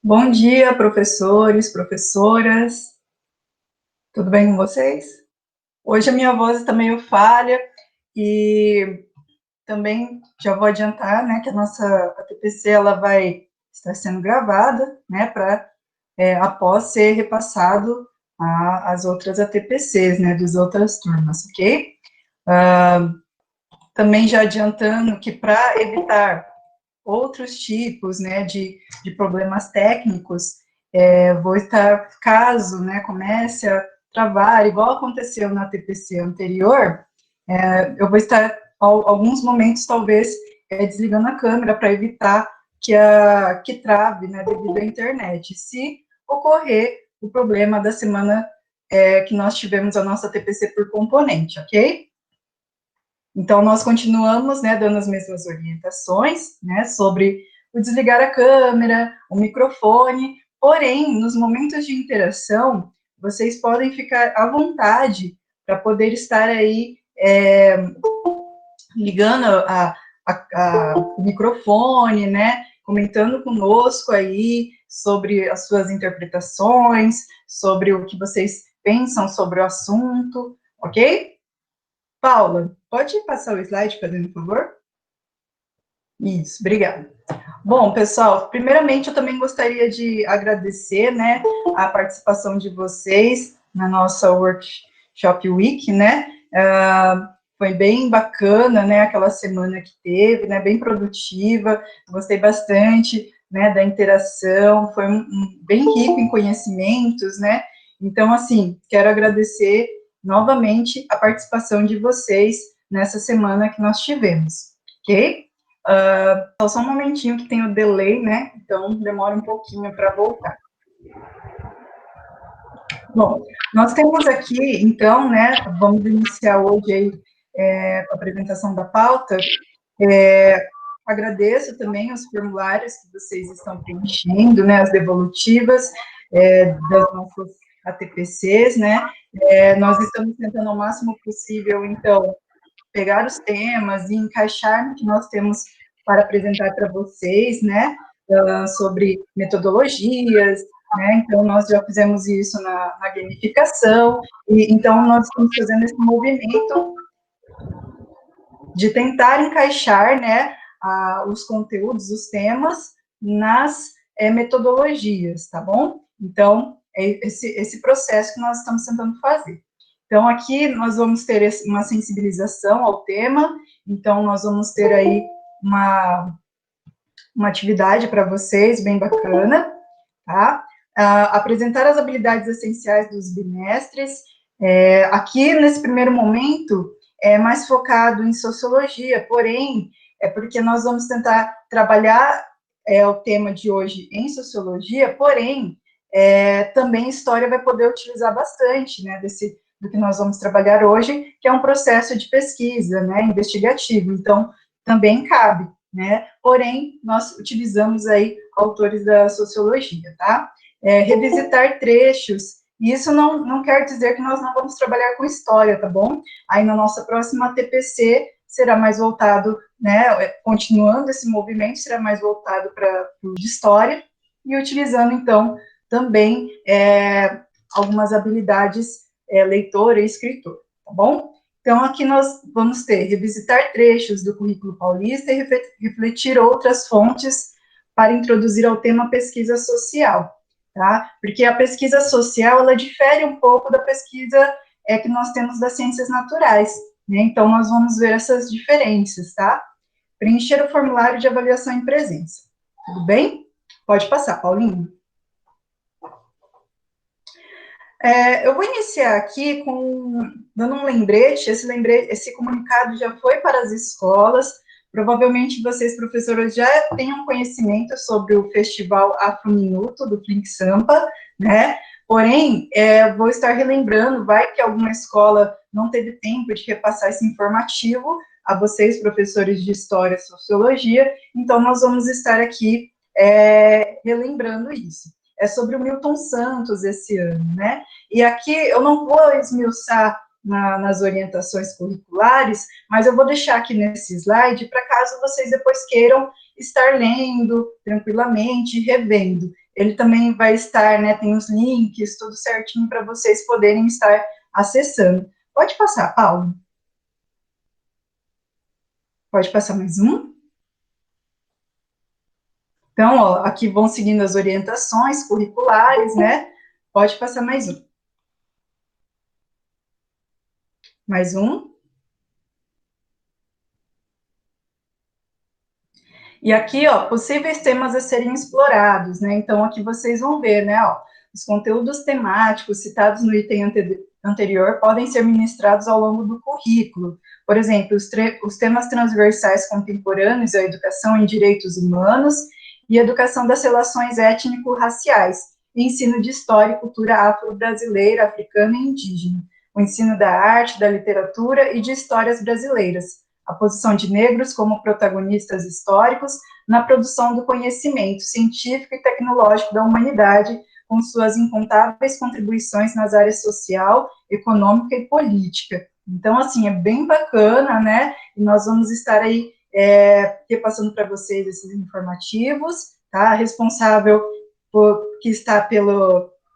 Bom dia, professores, professoras. Tudo bem com vocês? Hoje a minha voz está meio falha e também já vou adiantar, né, que a nossa ATPC ela vai estar sendo gravada, né, para após ser repassado às outras ATPCs, né, das outras turmas, ok? Também já adiantando que para evitar outros tipos, né, de problemas técnicos, vou estar, caso, né, comece a travar, igual aconteceu na TPC anterior, eu vou estar, alguns momentos, talvez, desligando a câmera para evitar que trave, né, devido à internet. Se ocorrer o problema da semana que nós tivemos a nossa TPC por componente, ok? Então, nós continuamos, né, dando as mesmas orientações, né, sobre o desligar a câmera, o microfone, porém, nos momentos de interação, vocês podem ficar à vontade para poder estar aí ligando o microfone, né, comentando conosco aí sobre as suas interpretações, sobre o que vocês pensam sobre o assunto, ok? Paula, pode passar o slide, fazendo favor? Isso, obrigada. Bom, pessoal, primeiramente eu também gostaria de agradecer, né, a participação de vocês na nossa Workshop Week, né, foi bem bacana, né, aquela semana que teve, né, bem produtiva, gostei bastante, né, da interação, foi bem rico em conhecimentos, né, então, assim, quero agradecer novamente a participação de vocês nessa semana que nós tivemos, ok? Só um momentinho que tem o delay, né? Então, demora um pouquinho para voltar. Bom, nós temos aqui, então, né, vamos iniciar hoje aí a apresentação da pauta. Agradeço também os formulários que vocês estão preenchendo, né, as devolutivas das nossas ATPCs, né, nós estamos tentando ao máximo possível, então, pegar os temas e encaixar no que nós temos para apresentar para vocês, né, sobre metodologias, né, então nós já fizemos isso na gamificação, e então nós estamos fazendo esse movimento de tentar encaixar, né, os conteúdos, os temas, nas metodologias, tá bom? Então, é esse processo que nós estamos tentando fazer. Então, aqui nós vamos ter uma sensibilização ao tema, então nós vamos ter aí uma atividade para vocês, bem bacana, tá? Apresentar as habilidades essenciais dos bimestres. Aqui, nesse primeiro momento, é mais focado em sociologia, porém, é porque nós vamos tentar trabalhar o tema de hoje em sociologia, porém, também história vai poder utilizar bastante, né, do que nós vamos trabalhar hoje, que é um processo de pesquisa, né, investigativo, então, também cabe, né, porém, nós utilizamos aí autores da sociologia, tá? Revisitar trechos, e isso não quer dizer que nós não vamos trabalhar com história, tá bom? Aí na nossa próxima TPC será mais voltado, né, continuando esse movimento, será mais voltado para o de história, e utilizando, então, também algumas habilidades leitor e escritor, tá bom? Então, aqui nós vamos ter revisitar trechos do currículo paulista e refletir outras fontes para introduzir ao tema pesquisa social, tá? Porque a pesquisa social, ela difere um pouco da pesquisa que nós temos das ciências naturais, né? Então, nós vamos ver essas diferenças, tá? Preencher o formulário de avaliação em presença. Tudo bem? Pode passar, Paulinho. Eu vou iniciar aqui dando um lembrete. Esse comunicado já foi para as escolas. Provavelmente vocês, professores, já tenham conhecimento sobre o Festival Afro Minuto do Flink Sampa, né? Porém, vou estar relembrando, vai que alguma escola não teve tempo de repassar esse informativo a vocês, professores de História e Sociologia, então nós vamos estar aqui relembrando isso. É sobre o Milton Santos esse ano, né? E aqui eu não vou esmiuçar nas orientações curriculares, mas eu vou deixar aqui nesse slide para caso vocês depois queiram estar lendo tranquilamente, revendo. ele também vai estar, né, tem os links, tudo certinho para vocês poderem estar acessando. Pode passar, Paulo. Pode passar mais um. Então, ó, aqui vão seguindo as orientações curriculares, né? Pode passar mais um. Mais um. E aqui, ó, possíveis temas a serem explorados, né? Então, aqui vocês vão ver, né, ó, os conteúdos temáticos citados no item anterior podem ser ministrados ao longo do currículo. Por exemplo, os temas transversais contemporâneos, a educação em direitos humanos e educação das relações étnico-raciais, e ensino de história e cultura afro-brasileira, africana e indígena, o ensino da arte, da literatura e de histórias brasileiras, a posição de negros como protagonistas históricos na produção do conhecimento científico e tecnológico da humanidade, com suas incontáveis contribuições nas áreas social, econômica e política. Então, assim, é bem bacana, né? E nós vamos estar aí repassando para vocês esses informativos, tá? Responsável que está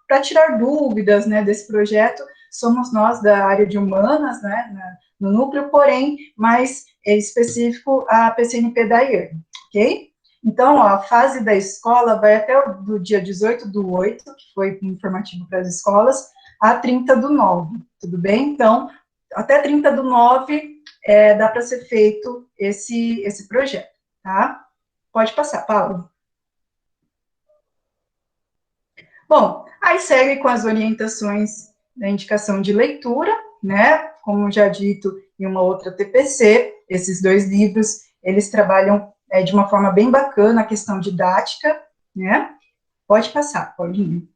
para tirar dúvidas, né, desse projeto, somos nós da área de humanas, né, no núcleo, porém, mais específico a PCNP da IAN, ok? Então, ó, a fase da escola vai até o dia 18/8, que foi informativo para as escolas, a 30/9, tudo bem? Então, até 30/9 dá para ser feito esse projeto, tá? Pode passar, Paulo. Bom, aí segue com as orientações da indicação de leitura, né? Como já dito em uma outra TPC, esses dois livros, eles trabalham de uma forma bem bacana a questão didática, né? Pode passar, Paulinho.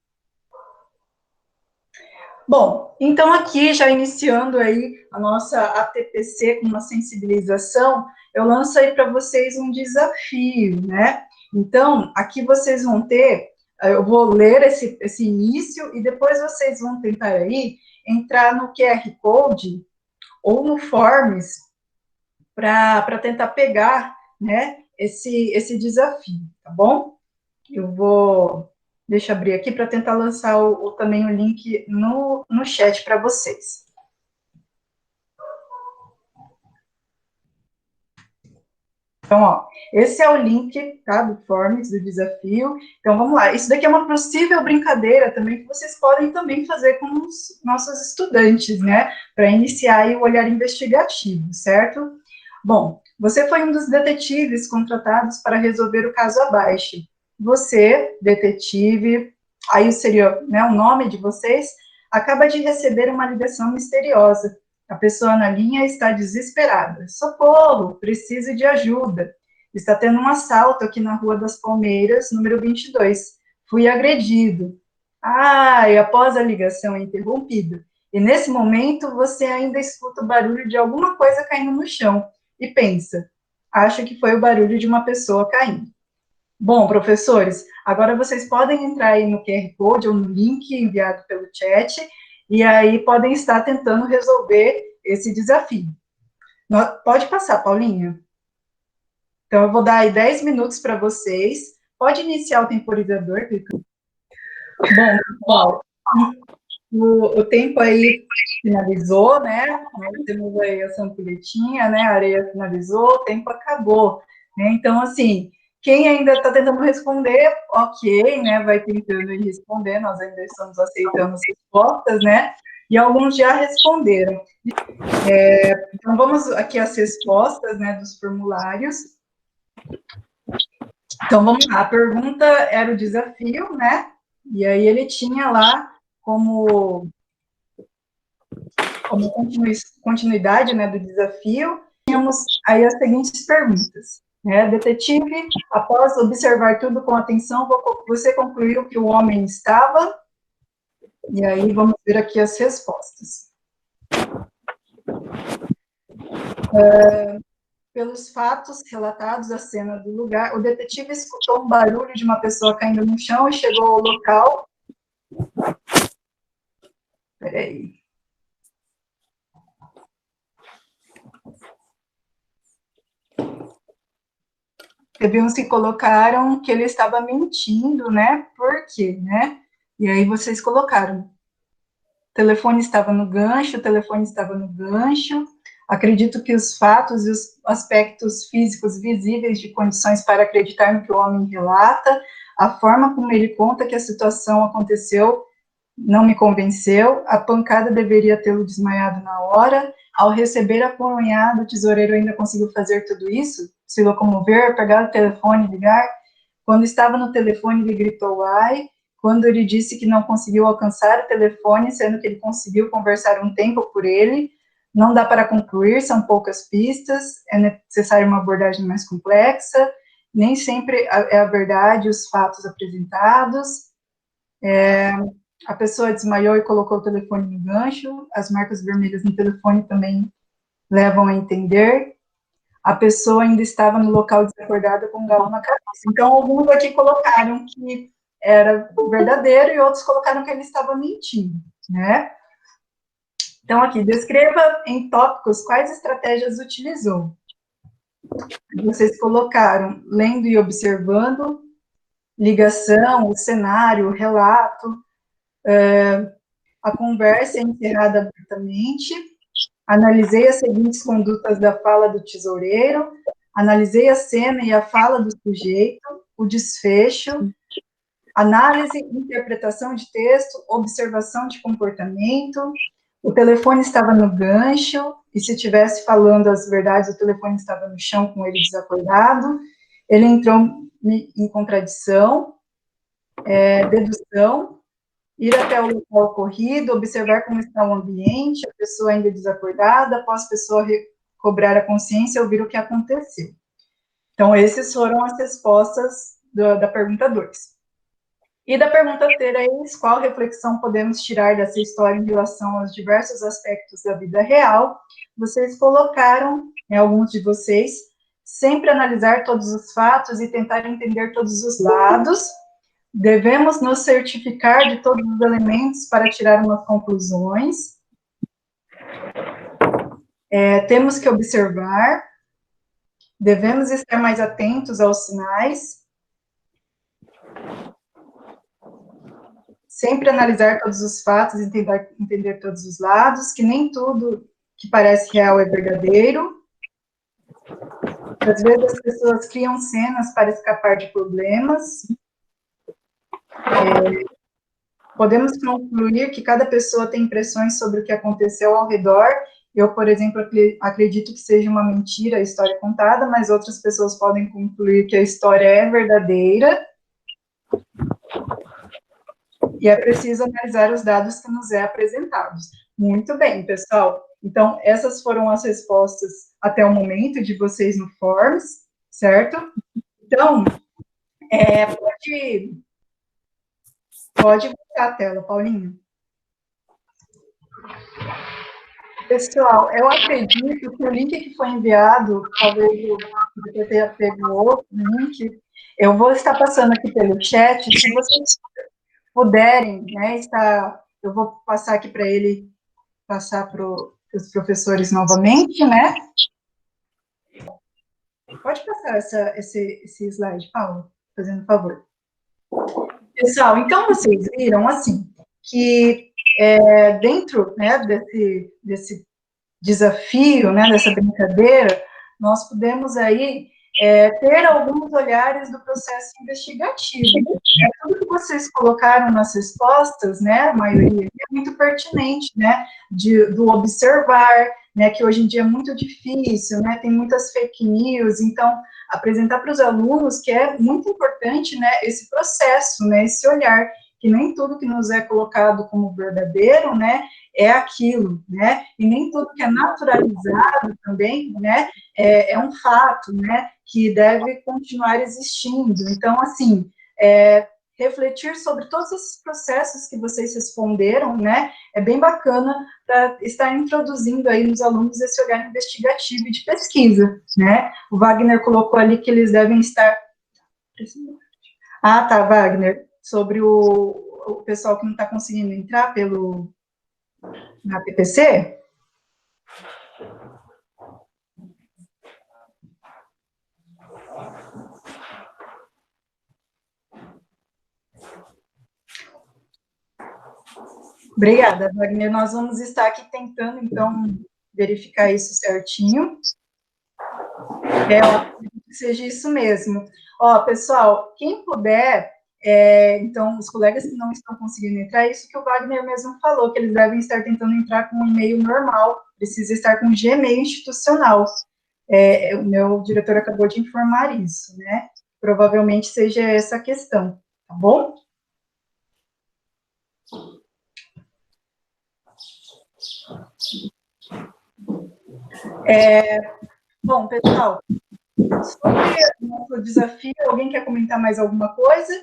Bom, então aqui, já iniciando aí a nossa ATPC com uma sensibilização, eu lanço aí para vocês um desafio, né? Então, aqui vocês vão ter, eu vou ler esse início e depois vocês vão tentar aí entrar no QR Code ou no Forms para tentar pegar, né, esse desafio, tá bom? Eu vou, deixa eu abrir aqui para tentar lançar também o link no chat para vocês. Então, ó, esse é o link, tá, do Forms, do desafio. Então, vamos lá. Isso daqui é uma possível brincadeira também que vocês podem também fazer com os nossos estudantes, né, para iniciar aí o olhar investigativo, certo? Bom, você foi um dos detetives contratados para resolver o caso abaixo. Você, detetive, aí seria, né, o nome de vocês, acaba de receber uma ligação misteriosa. A pessoa na linha está desesperada. Socorro, preciso de ajuda. Está tendo um assalto aqui na Rua das Palmeiras, número 22. Fui agredido. Ah, e após a ligação é interrompida. E nesse momento você ainda escuta o barulho de alguma coisa caindo no chão e pensa, acho que foi o barulho de uma pessoa caindo. Bom, professores, agora vocês podem entrar aí no QR Code ou no link enviado pelo chat e aí podem estar tentando resolver esse desafio. Pode passar, Paulinha. Então, eu vou dar aí 10 minutos para vocês. Pode iniciar o temporizador, Clicão. Bom, pessoal, o tempo aí finalizou, né? Nós temos aí a sampulhetinha, né? A areia finalizou, o tempo acabou. Né? Então, assim, quem ainda está tentando responder, ok, né? Vai tentando ir responder, nós ainda estamos aceitando as respostas, né? E alguns já responderam. Então, vamos aqui às respostas, né, dos formulários. Então, vamos lá. A pergunta era o desafio, né? E aí ele tinha lá como continuidade, né, do desafio, tínhamos aí as seguintes perguntas. Né? Detetive, após observar tudo com atenção, você concluiu que o homem estava... E aí vamos ver aqui as respostas. Pelos fatos relatados à cena do lugar, o detetive escutou um barulho de uma pessoa caindo no chão e chegou ao local... Peraí. teve uns que colocaram que ele estava mentindo, né? Por quê, né? E aí vocês colocaram, o telefone estava no gancho, o telefone estava no gancho. Acredito que os fatos e os aspectos físicos visíveis de condições para acreditar no que o homem relata, a forma como ele conta que a situação aconteceu não me convenceu, a pancada deveria tê-lo desmaiado na hora, ao receber a punhada, o tesoureiro ainda conseguiu fazer tudo isso, se locomover, pegar o telefone, ligar. Quando estava no telefone, ele gritou ai. Quando ele disse que não conseguiu alcançar o telefone, sendo que ele conseguiu conversar um tempo por ele, não dá para concluir, são poucas pistas, é necessária uma abordagem mais complexa, nem sempre é a verdade os fatos apresentados. A pessoa desmaiou e colocou o telefone no gancho, as marcas vermelhas no telefone também levam a entender. A pessoa ainda estava no local desacordada com um galão na cabeça. Então, alguns aqui colocaram que era verdadeiro e outros colocaram que ele estava mentindo, né? Então, aqui, descreva em tópicos quais estratégias utilizou. Vocês colocaram lendo e observando, ligação, o cenário, o relato, a conversa é encerrada abertamente, analisei as seguintes condutas da fala do tesoureiro, analisei a cena e a fala do sujeito, o desfecho, análise, interpretação de texto, observação de comportamento, o telefone estava no gancho, e se estivesse falando as verdades, o telefone estava no chão com ele desacordado, ele entrou em contradição, dedução, ir até o local ocorrido, observar como está o ambiente, a pessoa ainda desacordada, após a pessoa recobrar a consciência, ouvir o que aconteceu. Então, essas foram as respostas da pergunta 2. E da pergunta 3, qual reflexão podemos tirar dessa história em relação aos diversos aspectos da vida real? Vocês colocaram, alguns de vocês, sempre analisar todos os fatos e tentar entender todos os lados. Devemos nos certificar de todos os elementos para tirar umas conclusões. Temos que observar. Devemos estar mais atentos aos sinais. Sempre analisar todos os fatos e tentar entender todos os lados, que nem tudo que parece real é verdadeiro. Às vezes as pessoas criam cenas para escapar de problemas. Podemos concluir que cada pessoa tem impressões sobre o que aconteceu ao redor. Eu, por exemplo, acredito que seja uma mentira a história contada, mas outras pessoas podem concluir que a história é verdadeira. E é preciso analisar os dados que nos é apresentados. Muito bem, pessoal. Então, essas foram as respostas até o momento de vocês no Forms, certo? Então, pode voltar a tela, Paulinho. Pessoal, eu acredito que o link que foi enviado, talvez eu tenha pego outro link, eu vou estar passando aqui pelo chat, se vocês puderem, né, eu vou passar aqui para ele, passar para os professores novamente, né? Pode passar esse slide, Paulo, fazendo favor. Pessoal, então vocês viram, assim, que dentro, né, desse desafio, né, dessa brincadeira, nós podemos aí ter alguns olhares do processo investigativo. Tudo que vocês colocaram nas respostas, né, a maioria é muito pertinente, né, do observar, né, que hoje em dia é muito difícil, né, tem muitas fake news, então, apresentar para os alunos que é muito importante, né, esse processo, né, esse olhar, que nem tudo que nos é colocado como verdadeiro, né, é aquilo, né, e nem tudo que é naturalizado também, né, é um fato, né, que deve continuar existindo. Então, assim, refletir sobre todos os processos que vocês responderam, né, é bem bacana para estar introduzindo aí nos alunos esse olhar investigativo e de pesquisa, né. O Wagner colocou ali que eles devem estar... Ah, tá, Wagner, sobre o pessoal que não está conseguindo entrar na PPC? Obrigada, Wagner. Nós vamos estar aqui tentando, então, verificar isso certinho. Óbvio que seja isso mesmo. Ó, pessoal, quem puder, então, os colegas que não estão conseguindo entrar, é isso que o Wagner mesmo falou, que eles devem estar tentando entrar com um e-mail normal, precisa estar com Gmail institucional. O meu diretor acabou de informar isso, né? Provavelmente seja essa a questão, tá bom? Bom, pessoal, sobre o nosso desafio, alguém quer comentar mais alguma coisa?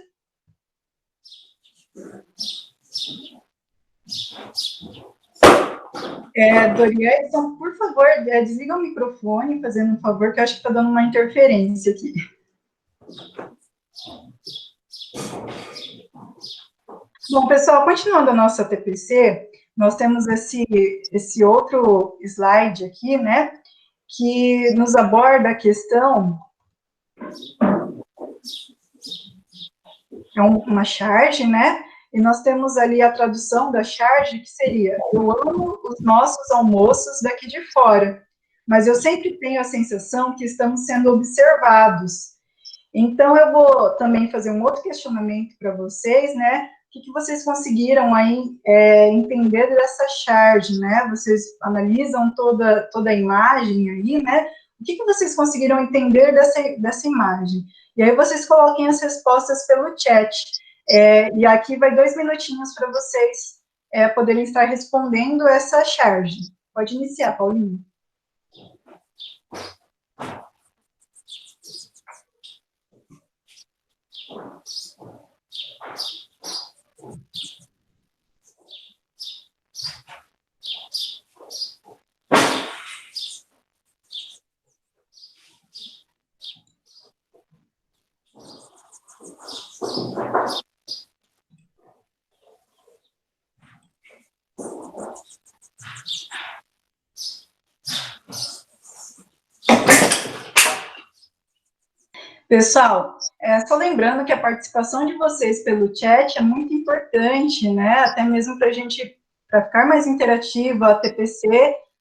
Dorielson, por favor, desliga o microfone, fazendo um favor, que eu acho que está dando uma interferência aqui. Bom, pessoal, continuando a nossa TPC, nós temos esse outro slide aqui, né, que nos aborda a questão, é uma charge, né, e nós temos ali a tradução da charge, que seria: eu amo os nossos almoços daqui de fora, mas eu sempre tenho a sensação que estamos sendo observados. Então, eu vou também fazer um outro questionamento para vocês, né? O que vocês conseguiram aí entender dessa charge, né? Vocês analisam toda a imagem aí, né? O que vocês conseguiram entender dessa imagem? E aí vocês coloquem as respostas pelo chat. E aqui vai 2 minutinhos para vocês poderem estar respondendo essa charge. Pode iniciar, Paulinho. Pessoal, só lembrando que a participação de vocês pelo chat é muito importante, né? Até mesmo para a gente, para ficar mais interativa a TPC,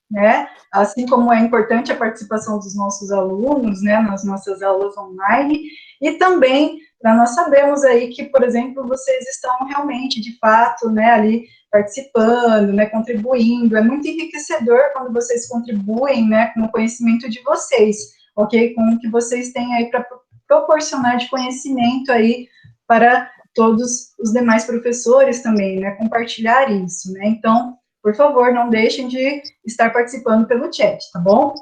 né? Assim como é importante a participação dos nossos alunos, né? Nas nossas aulas online, e também para nós sabermos aí que, por exemplo, vocês estão realmente, de fato, né? Ali participando, né? Contribuindo. É muito enriquecedor quando vocês contribuem, né? Com o conhecimento de vocês, ok? Com o que vocês têm aí para proporcionar de conhecimento aí para todos os demais professores também, né, compartilhar isso, né, então, por favor, não deixem de estar participando pelo chat, tá bom?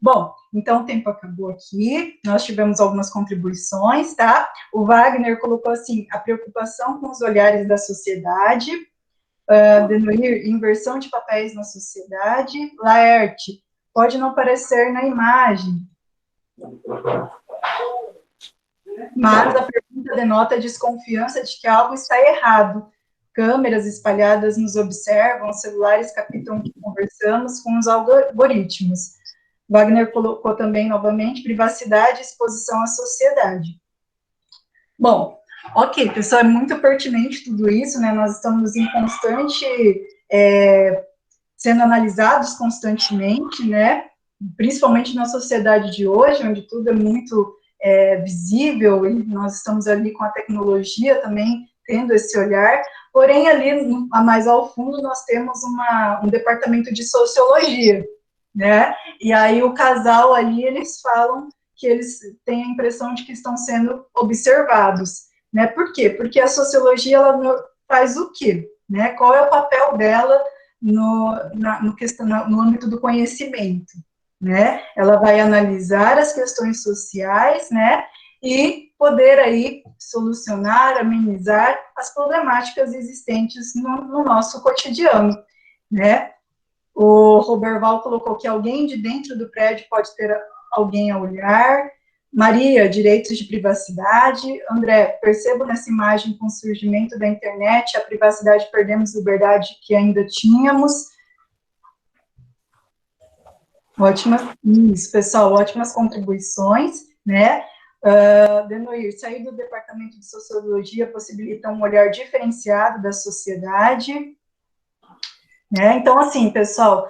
Bom, então o tempo acabou aqui, nós tivemos algumas contribuições, tá? O Wagner colocou assim: a preocupação com os olhares da sociedade, Denoir, inversão de papéis na sociedade, Laerte, pode não parecer na imagem, mas a pergunta denota desconfiança de que algo está errado. Câmeras espalhadas nos observam, celulares captam o que conversamos com os algoritmos. Wagner colocou também, novamente, privacidade e exposição à sociedade. Bom, ok, pessoal, é muito pertinente tudo isso, né? Nós estamos em constante, sendo analisados constantemente, né? Principalmente na sociedade de hoje, onde tudo é muito visível, e nós estamos ali com a tecnologia também tendo esse olhar, porém ali mais ao fundo nós temos um departamento de sociologia, né, e aí o casal ali, eles falam que eles têm a impressão de que estão sendo observados, né, por quê? Porque a sociologia, ela faz o quê? Né, qual é o papel dela no âmbito do conhecimento? Né? Ela vai analisar as questões sociais, né? E poder aí solucionar, amenizar as problemáticas existentes no nosso cotidiano, né? O Roberval colocou que alguém de dentro do prédio pode ter alguém a olhar. Maria, direitos de privacidade. André, percebo nessa imagem, com o surgimento da internet, a privacidade, perdemos liberdade que ainda tínhamos. Isso, pessoal, ótimas contribuições, né? Denoir, sair do departamento de sociologia possibilita um olhar diferenciado da sociedade. né? Então, assim, pessoal,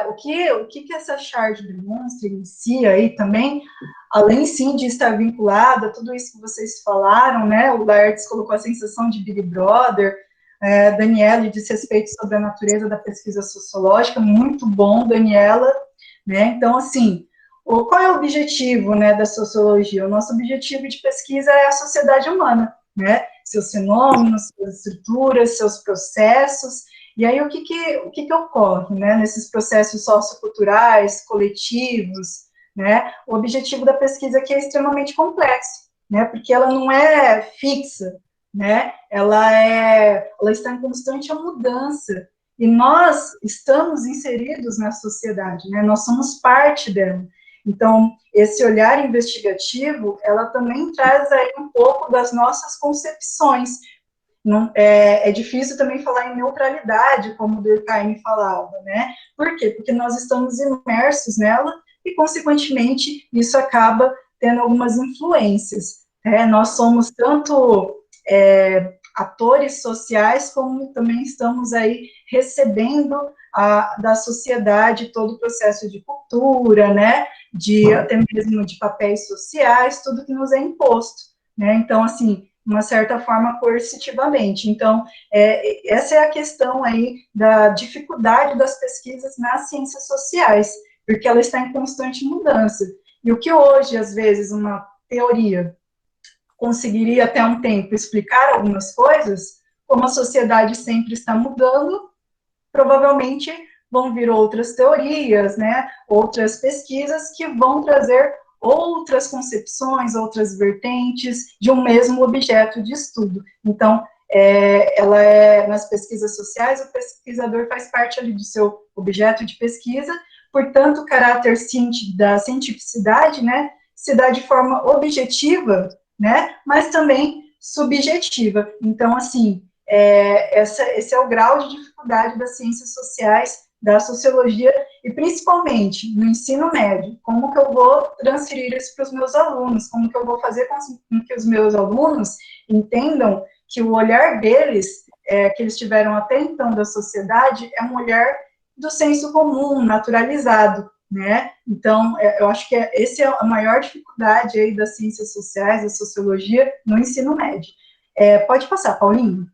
o que essa charge demonstra, inicia aí também, além, sim, de estar vinculada a tudo isso que vocês falaram, né? O Laertes colocou a sensação de Big Brother, Daniela disse respeito sobre a natureza da pesquisa sociológica, muito bom, Daniela, né? Então, assim, qual é o objetivo, né, da sociologia? O nosso objetivo de pesquisa é a sociedade humana, né? Seus fenômenos, suas estruturas, seus processos. E aí, o que ocorre, né, nesses processos socioculturais, coletivos, né? O objetivo da pesquisa aqui é extremamente complexo, né? Porque ela não é fixa, né? Ela está em constante mudança. E nós estamos inseridos na sociedade, né? Nós somos parte dela. Então, esse olhar investigativo, ela também traz aí um pouco das nossas concepções. Não, é difícil também falar em neutralidade, como o Durkheim falava, né? Por quê? Porque nós estamos imersos nela e, consequentemente, isso acaba tendo algumas influências. Nós somos tanto atores sociais, como também estamos aí recebendo da sociedade todo o processo de cultura, né? Até mesmo de papéis sociais, tudo que nos é imposto, né? Então, assim, uma certa forma coercitivamente. Então, essa é a questão aí da dificuldade das pesquisas nas ciências sociais, porque ela está em constante mudança. E o que hoje, às vezes, uma teoria conseguiria até um tempo explicar algumas coisas, como a sociedade sempre está mudando, provavelmente vão vir outras teorias, né, outras pesquisas que vão trazer outras concepções, outras vertentes de um mesmo objeto de estudo. Então, nas pesquisas sociais, o pesquisador faz parte ali do seu objeto de pesquisa, portanto, o caráter da cientificidade, né, se dá de forma objetiva, né, mas também subjetiva. Então, assim, esse é o grau de dificuldade das ciências sociais, da sociologia, e principalmente no ensino médio. Como que eu vou transferir isso para os meus alunos? Como que eu vou fazer com que os meus alunos entendam que o olhar deles, que eles tiveram até então da sociedade, é um olhar do senso comum, naturalizado, né? Então, eu acho que essa é a maior dificuldade aí das ciências sociais, da sociologia, no ensino médio. Pode passar, Paulinho.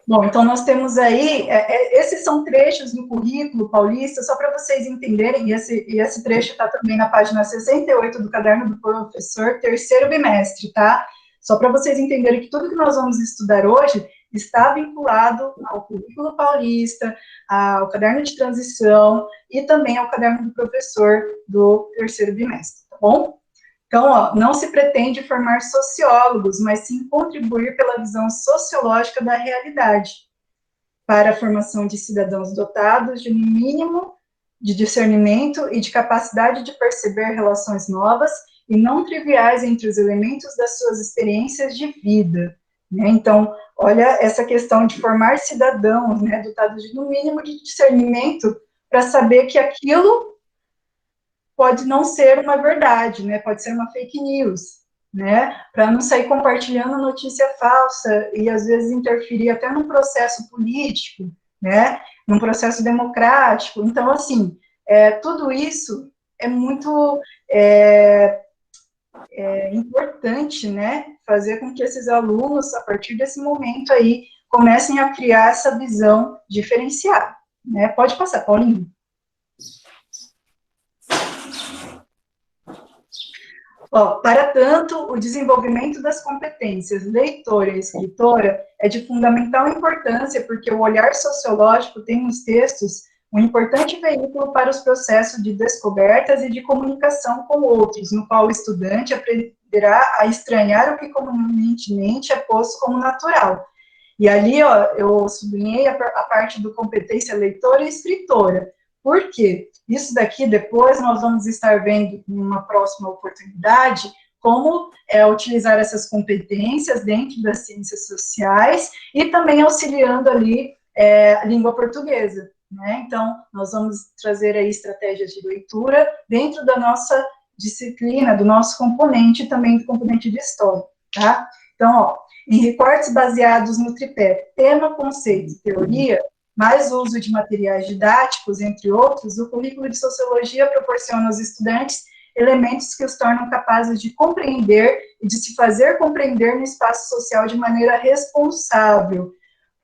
Bom, então nós temos aí, esses são trechos do currículo paulista, só para vocês entenderem, e esse trecho está também na página 68 do caderno do professor, terceiro bimestre, tá? Só para vocês entenderem que tudo que nós vamos estudar hoje está vinculado ao currículo paulista, ao caderno de transição e também ao caderno do professor do terceiro bimestre, tá bom? Então, não se pretende formar sociólogos, mas sim contribuir pela visão sociológica da realidade, para a formação de cidadãos dotados de um mínimo de discernimento e de capacidade de perceber relações novas e não triviais entre os elementos das suas experiências de vida. Né? Então, olha essa questão de formar cidadãos, né, dotados de um mínimo de discernimento para saber que aquilo pode não ser uma verdade, né? Pode ser uma fake news, né? Para não sair compartilhando notícia falsa e às vezes interferir até num processo político, né? Num processo democrático. Então, assim, tudo isso é muito importante, né? Fazer com que esses alunos, a partir desse momento aí, comecem a criar essa visão diferenciada, né? Pode passar, Paulinho. Para tanto, o desenvolvimento das competências leitora e escritora é de fundamental importância, porque o olhar sociológico tem nos textos um importante veículo para os processos de descobertas e de comunicação com outros, no qual o estudante aprenderá a estranhar o que comumente é posto como natural. E ali, eu sublinhei a parte do competência leitora e escritora. Por quê? Isso daqui, depois, nós vamos estar vendo em uma próxima oportunidade como utilizar essas competências dentro das ciências sociais e também auxiliando ali a língua portuguesa. Né? Então, nós vamos trazer aí estratégias de leitura dentro da nossa disciplina, do nosso componente, também do componente de história. Tá? Então, Em recortes baseados no tripé tema, conceito e teoria, mais uso de materiais didáticos, entre outros, o currículo de sociologia proporciona aos estudantes elementos que os tornam capazes de compreender e de se fazer compreender no espaço social de maneira responsável.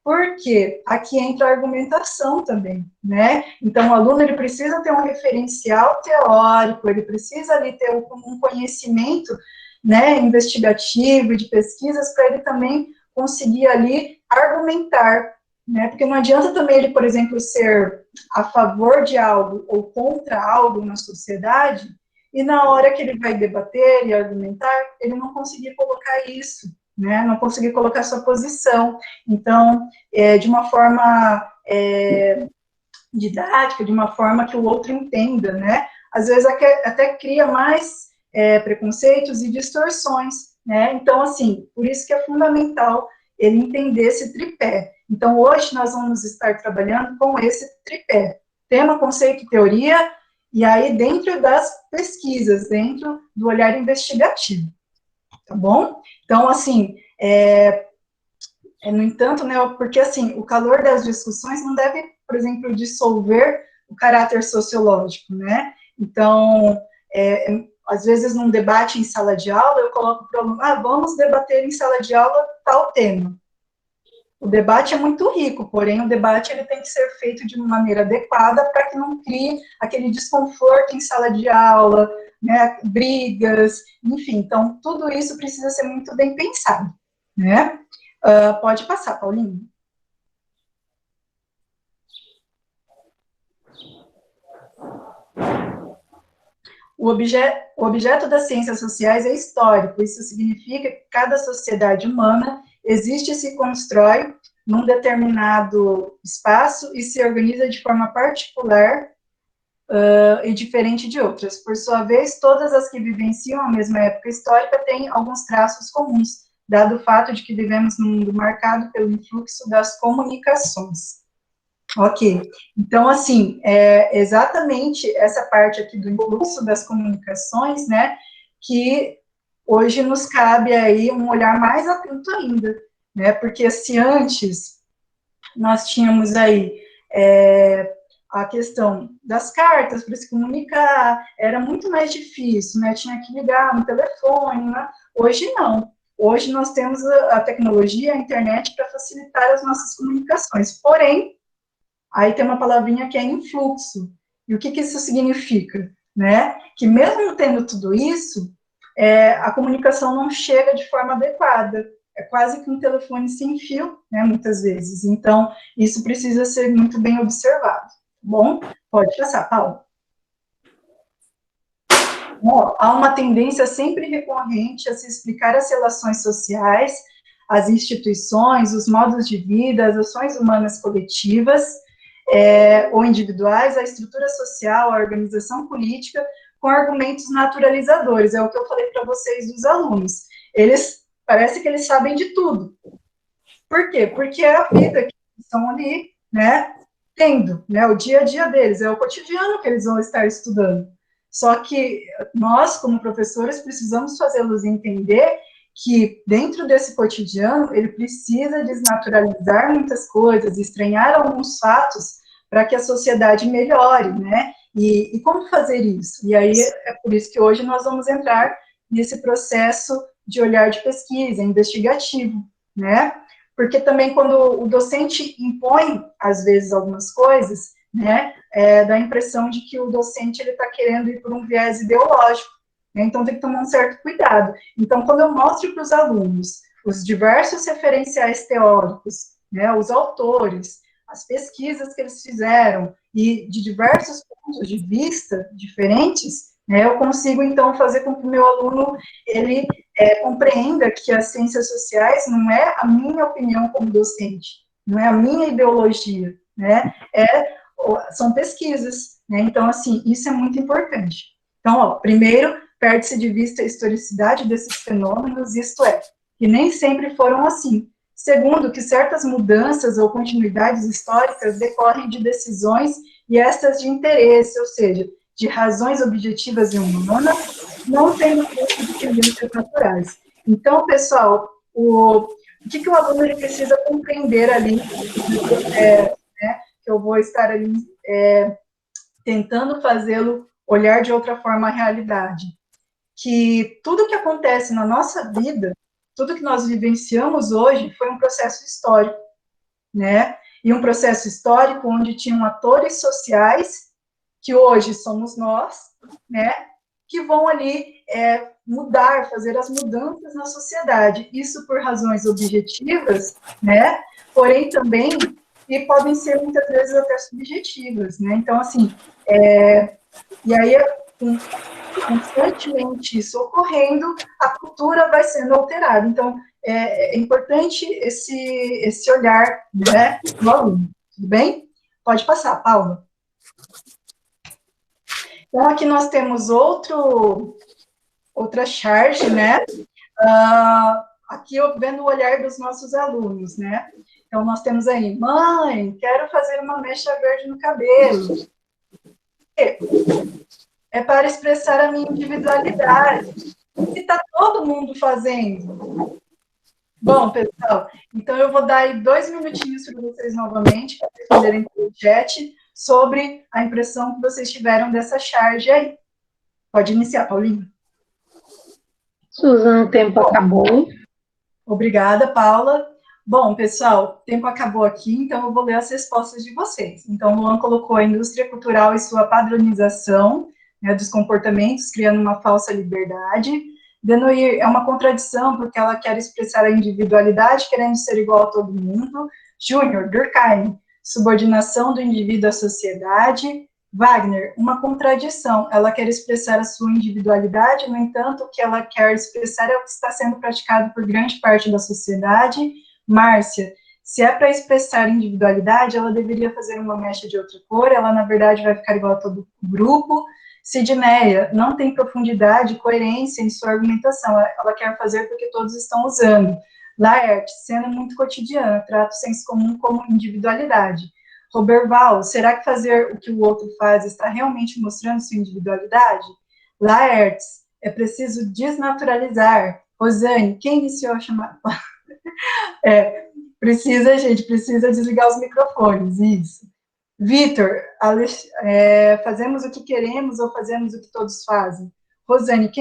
Porque aqui entra a argumentação também, né? Então, o aluno, ele precisa ter um referencial teórico, ele precisa ali ter um conhecimento, né, investigativo, de pesquisas, para ele também conseguir ali argumentar, né? Porque não adianta também ele, por exemplo, ser a favor de algo ou contra algo na sociedade, e na hora que ele vai debater e argumentar, ele não conseguir colocar isso, né? Não conseguir colocar sua posição. Então, de uma forma didática, de uma forma que o outro entenda, né? Às vezes até cria mais preconceitos e distorções, né? Então, assim, por isso que é fundamental ele entender esse tripé. Então, hoje nós vamos estar trabalhando com esse tripé: tema, conceito e teoria, e aí dentro das pesquisas, dentro do olhar investigativo, tá bom? Então, assim, no entanto, né, porque, assim, o calor das discussões não deve, por exemplo, dissolver o caráter sociológico, né? Então, às vezes, num debate em sala de aula, eu coloco para o aluno, vamos debater em sala de aula tal tema. O debate é muito rico, porém, o debate ele tem que ser feito de uma maneira adequada para que não crie aquele desconforto em sala de aula, né, brigas, enfim. Então, tudo isso precisa ser muito bem pensado, né? Pode passar, Paulinho. O objeto das ciências sociais é histórico. Isso significa que cada sociedade humana existe e se constrói num determinado espaço e se organiza de forma particular e diferente de outras. Por sua vez, todas as que vivenciam a mesma época histórica têm alguns traços comuns, dado o fato de que vivemos num mundo marcado pelo influxo das comunicações. Ok, então, assim, exatamente essa parte aqui do influxo das comunicações, né, que hoje nos cabe aí um olhar mais atento ainda, né, porque se antes nós tínhamos aí a questão das cartas para se comunicar, era muito mais difícil, né, tinha que ligar no telefone, né, hoje não. Hoje nós temos a tecnologia, a internet, para facilitar as nossas comunicações, porém, aí tem uma palavrinha que é influxo. E o que isso significa? Né? Que mesmo tendo tudo isso, a comunicação não chega de forma adequada. É quase que um telefone sem fio, né, muitas vezes. Então, isso precisa ser muito bem observado. Bom, pode passar, Paulo. Bom, há uma tendência sempre recorrente a se explicar as relações sociais, as instituições, os modos de vida, as ações humanas coletivas, ou individuais, a estrutura social, a organização política, com argumentos naturalizadores. É o que eu falei para vocês dos alunos. Parece que eles sabem de tudo. Por quê? Porque é a vida que eles estão ali, né, tendo, né, o dia a dia deles, é o cotidiano que eles vão estar estudando. Só que nós, como professores, precisamos fazê-los entender que dentro desse cotidiano ele precisa desnaturalizar muitas coisas, estranhar alguns fatos para que a sociedade melhore, né? E como fazer isso? E aí é por isso que hoje nós vamos entrar nesse processo de olhar de pesquisa, investigativo, né? Porque também quando o docente impõe, às vezes, algumas coisas, né, dá a impressão de que o docente ele está querendo ir por um viés ideológico, né? Então tem que tomar um certo cuidado. Então, quando eu mostro para os alunos os diversos referenciais teóricos, né, os autores, as pesquisas que eles fizeram, e de diversos pontos de vista diferentes, né, eu consigo, então, fazer com que o meu aluno, ele compreenda que as ciências sociais não é a minha opinião como docente, não é a minha ideologia, né, são pesquisas, né, então, assim, isso é muito importante. Então, ó, primeiro, perde-se de vista a historicidade desses fenômenos, isto é, que nem sempre foram assim. Segundo, que certas mudanças ou continuidades históricas decorrem de decisões e estas de interesse, ou seja, de razões objetivas e humanas, não tendo força de tendências naturais. Então, pessoal, O que o aluno ele precisa compreender ali no processo, né? Que eu vou estar ali tentando fazê-lo olhar de outra forma a realidade. Que tudo que acontece na nossa vida, tudo que nós vivenciamos hoje foi um processo histórico, né? E um processo histórico onde tinham atores sociais, que hoje somos nós, né? Que vão ali mudar, fazer as mudanças na sociedade. Isso por razões objetivas, né? Porém também, e podem ser muitas vezes até subjetivas, né? Então, assim, e aí, constantemente isso ocorrendo, a cultura vai sendo alterada. Então, é importante esse olhar, né, do aluno. Tudo bem? Pode passar, Paula. Então, aqui nós temos outra charge, né? Aqui eu vendo o olhar dos nossos alunos, né? Então, nós temos aí, mãe, quero fazer uma mecha verde no cabelo. É para expressar a minha individualidade. E está todo mundo fazendo. Bom, pessoal, então eu vou dar aí 2 minutinhos para vocês novamente, para responderem pelo chat, sobre a impressão que vocês tiveram dessa charge aí. Pode iniciar, Paulinho. Suzana, o tempo acabou. Obrigada, Paula. Bom, pessoal, o tempo acabou aqui, então eu vou ler as respostas de vocês. Então, o Luan colocou a indústria cultural e sua padronização, né, dos comportamentos, criando uma falsa liberdade. Denoir é uma contradição, porque ela quer expressar a individualidade, querendo ser igual a todo mundo. Júnior, Durkheim, subordinação do indivíduo à sociedade. Wagner, uma contradição, ela quer expressar a sua individualidade, no entanto, o que ela quer expressar é o que está sendo praticado por grande parte da sociedade. Márcia, se é para expressar individualidade, ela deveria fazer uma mecha de outra cor, ela, na verdade, vai ficar igual a todo o grupo. Sidneia, não tem profundidade, coerência em sua argumentação, ela quer fazer porque todos estão usando. Laerte, cena muito cotidiana, trata o senso comum como individualidade. Roberval, será que fazer o que o outro faz está realmente mostrando sua individualidade? Laertes, é preciso desnaturalizar. Rosane, quem iniciou a chamar? Precisa desligar os microfones, isso. Vitor, fazemos o que queremos ou fazemos o que todos fazem? Rosane,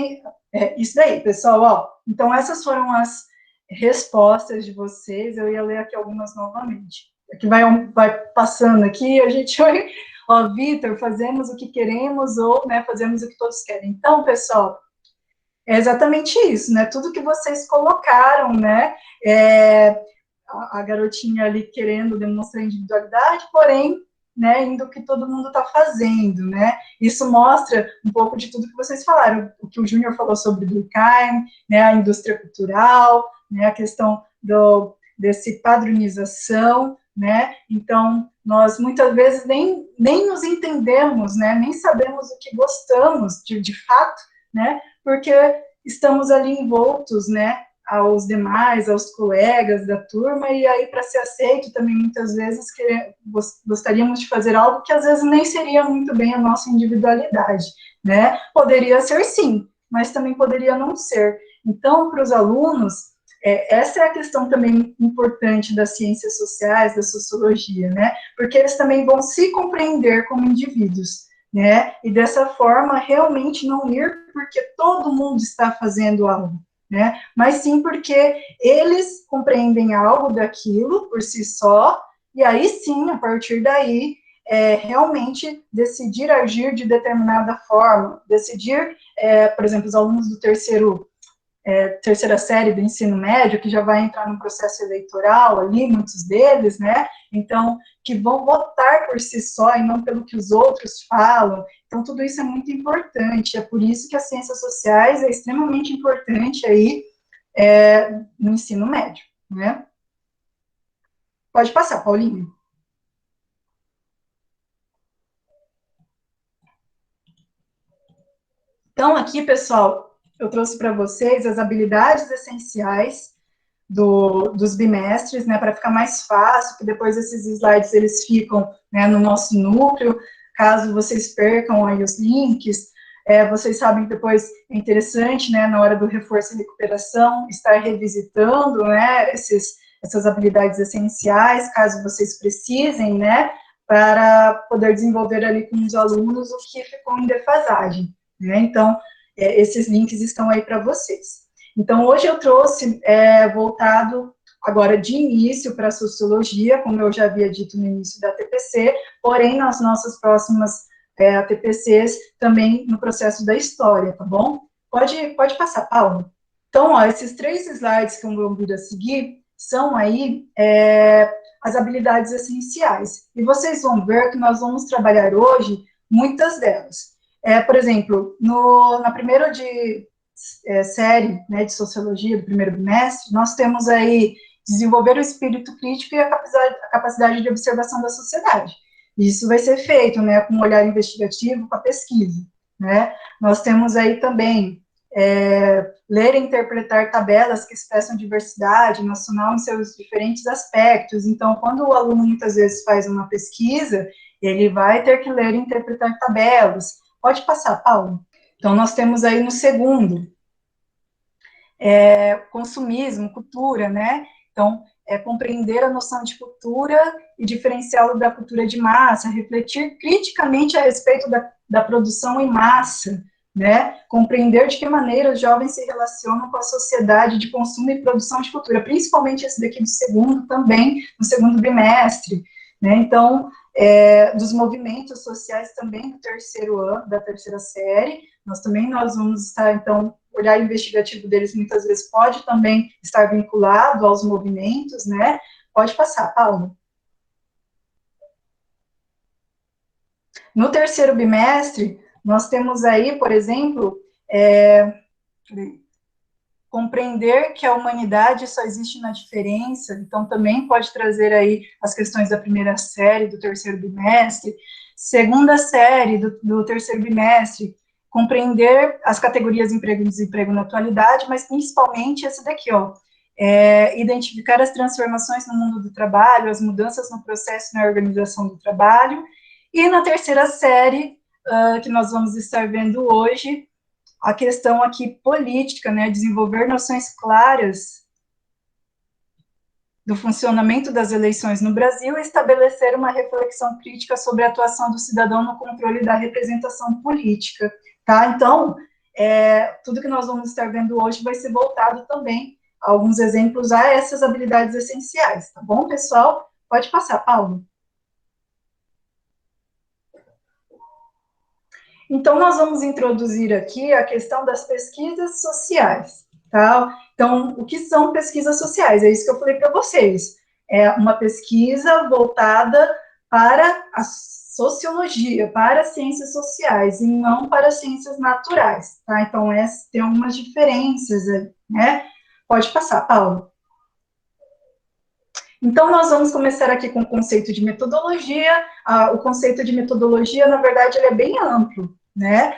isso daí, pessoal, ó. Então, essas foram as respostas de vocês, eu ia ler aqui algumas novamente. Aqui vai passando aqui, a gente vai... Ó, Vitor, fazemos o que queremos ou, né, fazemos o que todos querem. Então, pessoal, é exatamente isso, né? Tudo que vocês colocaram, né? A garotinha ali querendo demonstrar individualidade, porém, né, indo o que todo mundo está fazendo, né? Isso mostra um pouco de tudo que vocês falaram, o que o Júnior falou sobre Durkheim, né, a indústria cultural, né, a questão desse padronização, né? Então, nós muitas vezes nem nos entendemos, né? Nem sabemos o que gostamos de fato, né? Porque estamos ali envoltos, né? Aos demais, aos colegas da turma, e aí para ser aceito também muitas vezes gostaríamos de fazer algo que às vezes nem seria muito bem a nossa individualidade, né? Poderia ser sim, mas também poderia não ser. Então, para os alunos, essa é a questão também importante das ciências sociais, da sociologia, né? Porque eles também vão se compreender como indivíduos, né? E dessa forma realmente não ir porque todo mundo está fazendo algo, né? Mas sim porque eles compreendem algo daquilo por si só, e aí sim, a partir daí, realmente decidir agir de determinada forma, decidir, por exemplo, os alunos do terceira série do ensino médio, que já vai entrar no processo eleitoral ali, muitos deles, né? Então, que vão votar por si só e não pelo que os outros falam. Então, tudo isso é muito importante. É por isso que as ciências sociais é extremamente importante aí no ensino médio, né? Pode passar, Paulinho. Então, aqui, pessoal, eu trouxe para vocês as habilidades essenciais dos bimestres, né, para ficar mais fácil, que depois esses slides, eles ficam, né, no nosso núcleo, caso vocês percam aí os links, Vocês sabem que depois é interessante, né, na hora do reforço e recuperação, estar revisitando, né, essas habilidades essenciais, caso vocês precisem, né, para poder desenvolver ali com os alunos o que ficou em defasagem, né? Então, esses links estão aí para vocês. Então, hoje eu trouxe voltado agora de início para a sociologia, como eu já havia dito no início da TPC, porém, nas nossas próximas ATPCs, também no processo da história, tá bom? Pode passar, Paulo. Então, ó, esses 3 slides que eu vou vir a seguir são aí as habilidades essenciais. E vocês vão ver que nós vamos trabalhar hoje muitas delas. Por exemplo, na primeira série, né, de sociologia, do primeiro bimestre, nós temos aí desenvolver o espírito crítico e a capacidade de observação da sociedade. Isso vai ser feito, né, com um olhar investigativo, com a pesquisa, né. Nós temos aí também ler e interpretar tabelas que expressam diversidade nacional em seus diferentes aspectos. Então, quando o aluno muitas vezes faz uma pesquisa, ele vai ter que ler e interpretar tabelas. Pode passar, Paulo. Então, nós temos aí no segundo, consumismo, cultura, né? Então, compreender a noção de cultura e diferenciá-lo da cultura de massa, refletir criticamente a respeito da produção em massa, né? Compreender de que maneira os jovens se relacionam com a sociedade de consumo e produção de cultura, principalmente esse daqui do segundo também, no segundo bimestre, né? Então, dos movimentos sociais também do terceiro ano, da terceira série, nós vamos estar, então, o olhar investigativo deles muitas vezes pode também estar vinculado aos movimentos, né? Pode passar, Paulo. No terceiro bimestre, nós temos aí, por exemplo, compreender que a humanidade só existe na diferença, então também pode trazer aí as questões da primeira série, do terceiro bimestre. Segunda série do terceiro bimestre, compreender as categorias de emprego e desemprego na atualidade, mas principalmente esse daqui, ó, identificar as transformações no mundo do trabalho, as mudanças no processo e na organização do trabalho. E na terceira série, que nós vamos estar vendo hoje, a questão aqui política, né, desenvolver noções claras do funcionamento das eleições no Brasil e estabelecer uma reflexão crítica sobre a atuação do cidadão no controle da representação política, tá? Então, tudo que nós vamos estar vendo hoje vai ser voltado também a alguns exemplos a essas habilidades essenciais, tá bom, pessoal? Pode passar, Paulo. Então, nós vamos introduzir aqui a questão das pesquisas sociais, tá? Então, o que são pesquisas sociais? É isso que eu falei para vocês. É uma pesquisa voltada para a sociologia, para as ciências sociais, e não para as ciências naturais, tá? Então, tem algumas diferenças aí, né? Pode passar, Paulo. Então, nós vamos começar aqui com o conceito de metodologia. O conceito de metodologia, na verdade, ele é bem amplo, né?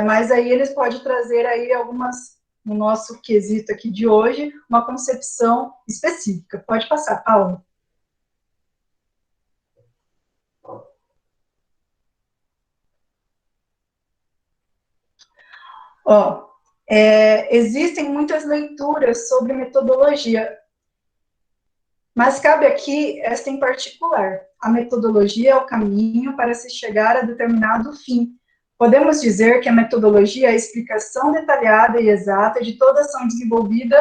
Mas aí eles podem trazer aí algumas, no nosso quesito aqui de hoje, uma concepção específica. Pode passar, Paulo. Ó, existem muitas leituras sobre metodologia, mas cabe aqui esta em particular. A metodologia é o caminho para se chegar a determinado fim. Podemos dizer que a metodologia é a explicação detalhada e exata de toda ação desenvolvida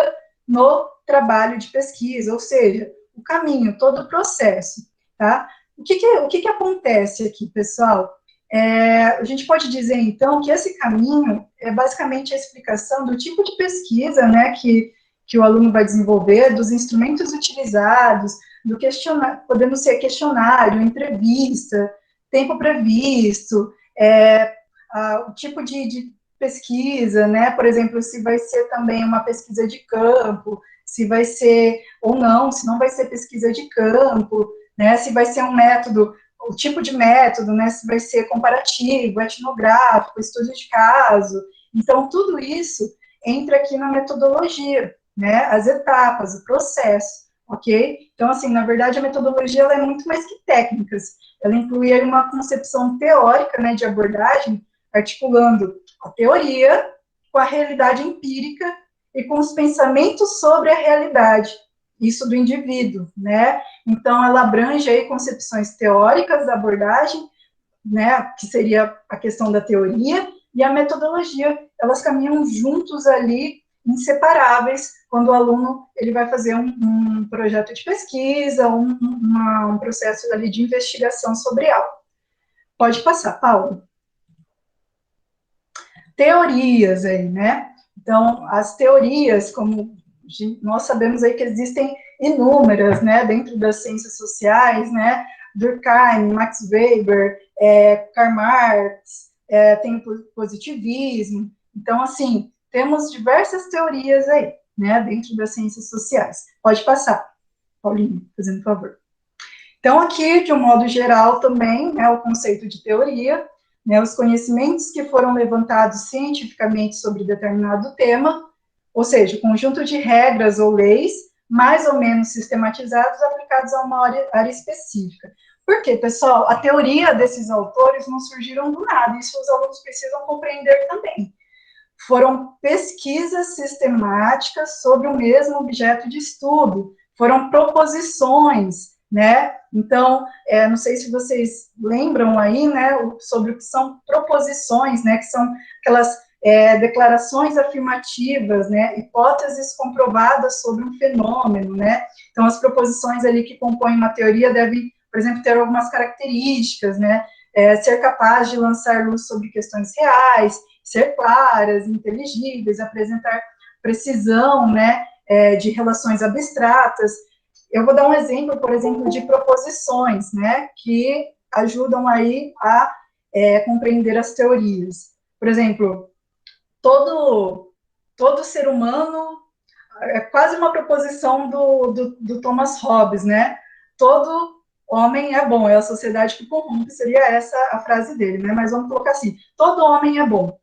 no trabalho de pesquisa, ou seja, o caminho, todo o processo, tá? O que acontece aqui, pessoal? A gente pode dizer, então, que esse caminho é basicamente a explicação do tipo de pesquisa, né, que o aluno vai desenvolver, dos instrumentos utilizados, podemos ser questionário, entrevista, tempo previsto, o tipo de pesquisa, né, por exemplo, se vai ser também uma pesquisa de campo, se vai ser ou não, se não vai ser pesquisa de campo, né, se vai ser um método, o tipo de método, né, se vai ser comparativo, etnográfico, estudo de caso, então tudo isso entra aqui na metodologia, né, as etapas, o processo, ok? Então, assim, na verdade, a metodologia ela é muito mais que técnicas, ela inclui aí uma concepção teórica, né, de abordagem, articulando a teoria com a realidade empírica e com os pensamentos sobre a realidade, isso do indivíduo, né? Então, ela abrange aí concepções teóricas da abordagem, né, que seria a questão da teoria, e a metodologia, elas caminham juntos ali, inseparáveis, quando o aluno ele vai fazer um projeto de pesquisa, um processo ali de investigação sobre algo. Pode passar, Paulo. Teorias aí, né? Então, as teorias, como nós sabemos aí que existem inúmeras, né, dentro das ciências sociais, né, Durkheim, Max Weber, Karl Marx, tem o positivismo. Então, assim, temos diversas teorias aí, né, dentro das ciências sociais. Pode passar, Paulinho, fazendo favor. Então, aqui, de um modo geral, também, né, o conceito de teoria, né, os conhecimentos que foram levantados cientificamente sobre determinado tema, ou seja, o conjunto de regras ou leis, mais ou menos sistematizados, aplicados a uma área específica. Por quê, pessoal? A teoria desses autores não surgiram do nada, isso os alunos precisam compreender também. Foram pesquisas sistemáticas sobre o mesmo objeto de estudo, foram proposições, né? Então, não sei se vocês lembram aí, né, sobre o que são proposições, né, que são aquelas declarações afirmativas, né, hipóteses comprovadas sobre um fenômeno, né? Então, as proposições ali que compõem uma teoria devem, por exemplo, ter algumas características, né? Ser capaz de lançar luz sobre questões reais, ser claras, inteligíveis, apresentar precisão, né, de relações abstratas. Eu vou dar um exemplo, por exemplo, de proposições, né, que ajudam aí a compreender as teorias. Por exemplo, todo ser humano, é quase uma proposição do Thomas Hobbes, né? Todo homem é bom, é a sociedade que corrompe, seria essa a frase dele, né? Mas vamos colocar assim, todo homem é bom.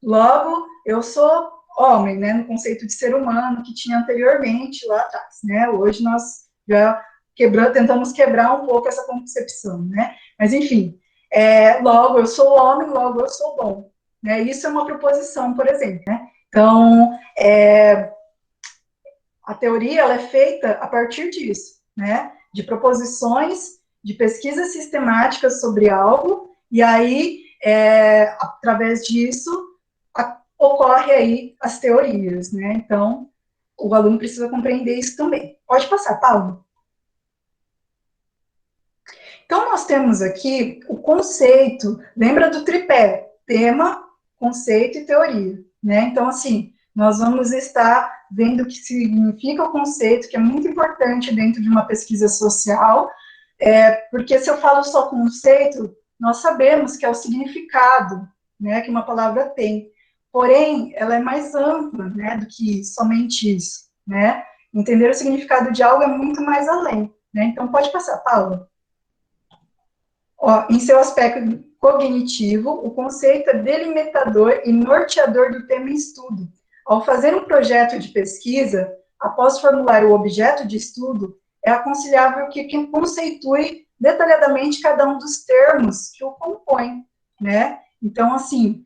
Logo, eu sou homem, né, no conceito de ser humano que tinha anteriormente lá atrás, né? Hoje nós já tentamos quebrar um pouco essa concepção, né? Mas, enfim, logo eu sou homem, logo eu sou bom, né? Isso é uma proposição, por exemplo, né? Então, a teoria ela é feita a partir disso, né? De proposições, de pesquisas sistemáticas sobre algo, e aí, através disso, ocorre aí as teorias, né? Então, o aluno precisa compreender isso também. Pode passar, Paulo. Então, nós temos aqui o conceito, lembra do tripé, tema, conceito e teoria, né? Então, assim, nós vamos estar vendo o que significa o conceito, que é muito importante dentro de uma pesquisa social, porque se eu falo só conceito, nós sabemos que é o significado, né, que uma palavra tem. Porém, ela é mais ampla, né, do que somente isso, né? Entender o significado de algo é muito mais além, né? Então, pode passar, Paula. Ó, em seu aspecto cognitivo, o conceito é delimitador e norteador do tema em estudo. Ao fazer um projeto de pesquisa, após formular o objeto de estudo, é aconselhável que quem conceitue detalhadamente cada um dos termos que o compõem, né? Então, assim,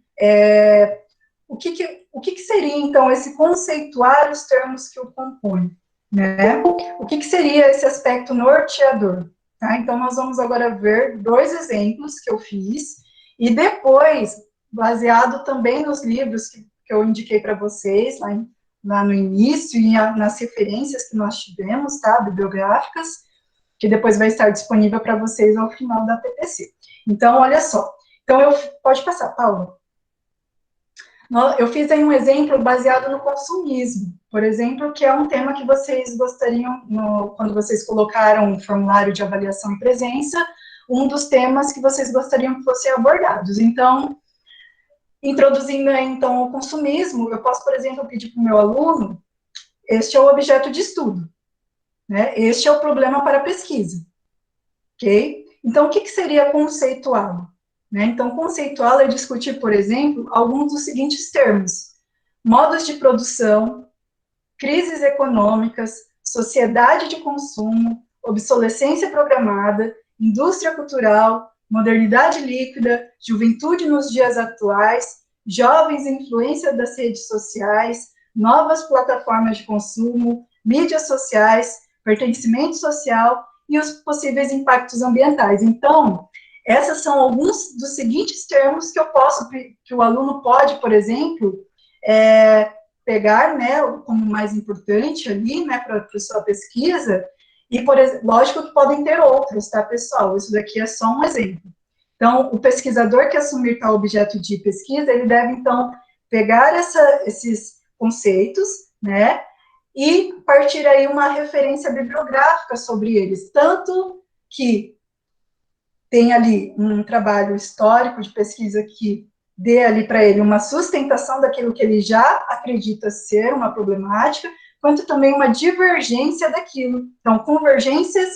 o que seria, então, esse conceituar os termos que o compõem, né? O que seria esse aspecto norteador? Tá? Então, nós vamos agora ver 2 exemplos que eu fiz, e depois, baseado também nos livros que eu indiquei para vocês, lá no início, e nas referências que nós tivemos, tá? Bibliográficas, que depois vai estar disponível para vocês ao final da TPC. Então, olha só. Então, pode passar, Paula. Eu fiz aí um exemplo baseado no consumismo, por exemplo, que é um tema que vocês gostariam, quando vocês colocaram o formulário de avaliação e presença, um dos temas que vocês gostariam que fossem abordados. Então, introduzindo aí, então, o consumismo, eu posso, por exemplo, pedir para o meu aluno, este é o objeto de estudo, né? Este é o problema para a pesquisa, ok? Então, o que seria conceitual? Né? Então, conceitual é discutir, por exemplo, alguns dos seguintes termos: modos de produção, crises econômicas, sociedade de consumo, obsolescência programada, indústria cultural, modernidade líquida, juventude nos dias atuais, jovens influência das redes sociais, novas plataformas de consumo, mídias sociais, pertencimento social e os possíveis impactos ambientais. Então, esses são alguns dos seguintes termos que o aluno pode, por exemplo, pegar, né, como mais importante ali, né, para a sua pesquisa, e, lógico que podem ter outros, tá, pessoal? Isso daqui é só um exemplo. Então, o pesquisador que assumir tal objeto de pesquisa, ele deve, então, pegar esses conceitos, né, e partir aí uma referência bibliográfica sobre eles, tanto que tem ali um trabalho histórico de pesquisa que dê ali para ele uma sustentação daquilo que ele já acredita ser uma problemática, quanto também uma divergência daquilo. Então, convergências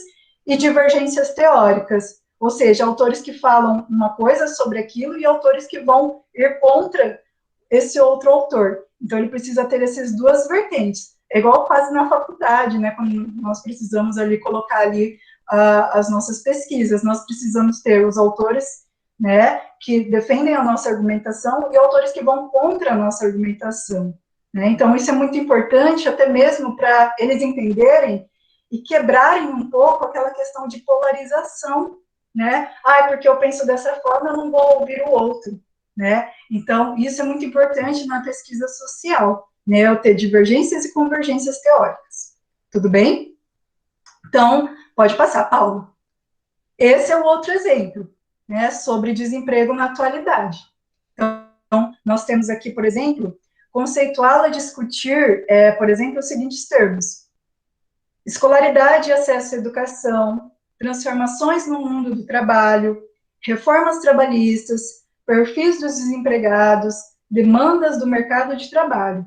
e divergências teóricas, ou seja, autores que falam uma coisa sobre aquilo e autores que vão ir contra esse outro autor. Então, ele precisa ter essas duas vertentes. É igual quase na faculdade, né, quando nós precisamos ali colocar ali as nossas pesquisas. Nós precisamos ter os autores, né, que defendem a nossa argumentação e autores que vão contra a nossa argumentação. Né? Então, isso é muito importante, até mesmo para eles entenderem e quebrarem um pouco aquela questão de polarização, né? Ah, porque eu penso dessa forma, eu não vou ouvir o outro, né? Então, isso é muito importante na pesquisa social, né? Eu ter divergências e convergências teóricas. Tudo bem? Então, pode passar, Paulo. Esse é o outro exemplo, né, sobre desemprego na atualidade. Então, nós temos aqui, por exemplo, conceituá-la discutir, por exemplo, os seguintes termos: escolaridade e acesso à educação, transformações no mundo do trabalho, reformas trabalhistas, perfis dos desempregados, demandas do mercado de trabalho.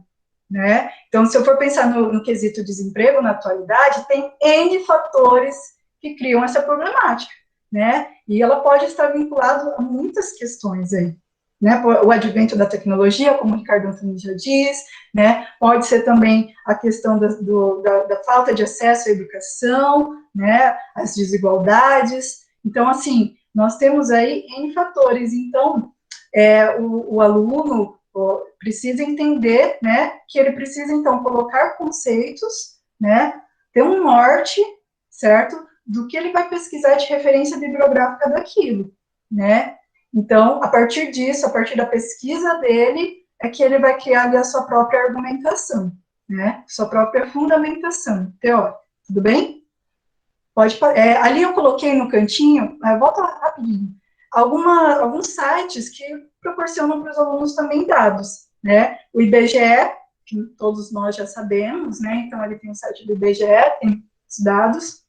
Né? Então, se eu for pensar no quesito desemprego na atualidade, tem N fatores que criam essa problemática, né? E ela pode estar vinculada a muitas questões aí, né? O advento da tecnologia, como o Ricardo Antunes já diz, né? Pode ser também a questão da falta de acesso à educação, né? As desigualdades. Então, assim, nós temos aí N fatores. Então, o aluno precisa entender, né, que ele precisa, então, colocar conceitos, né, ter um norte, certo, do que ele vai pesquisar de referência bibliográfica daquilo, né. Então, a partir disso, a partir da pesquisa dele, é que ele vai criar ali a sua própria argumentação, né, sua própria fundamentação teórica, tudo bem? Pode, ali eu coloquei no cantinho, volta rapidinho, alguns sites que proporcionam para os alunos também dados, né? O IBGE, que todos nós já sabemos, né? Então, ele tem o site do IBGE, tem os dados,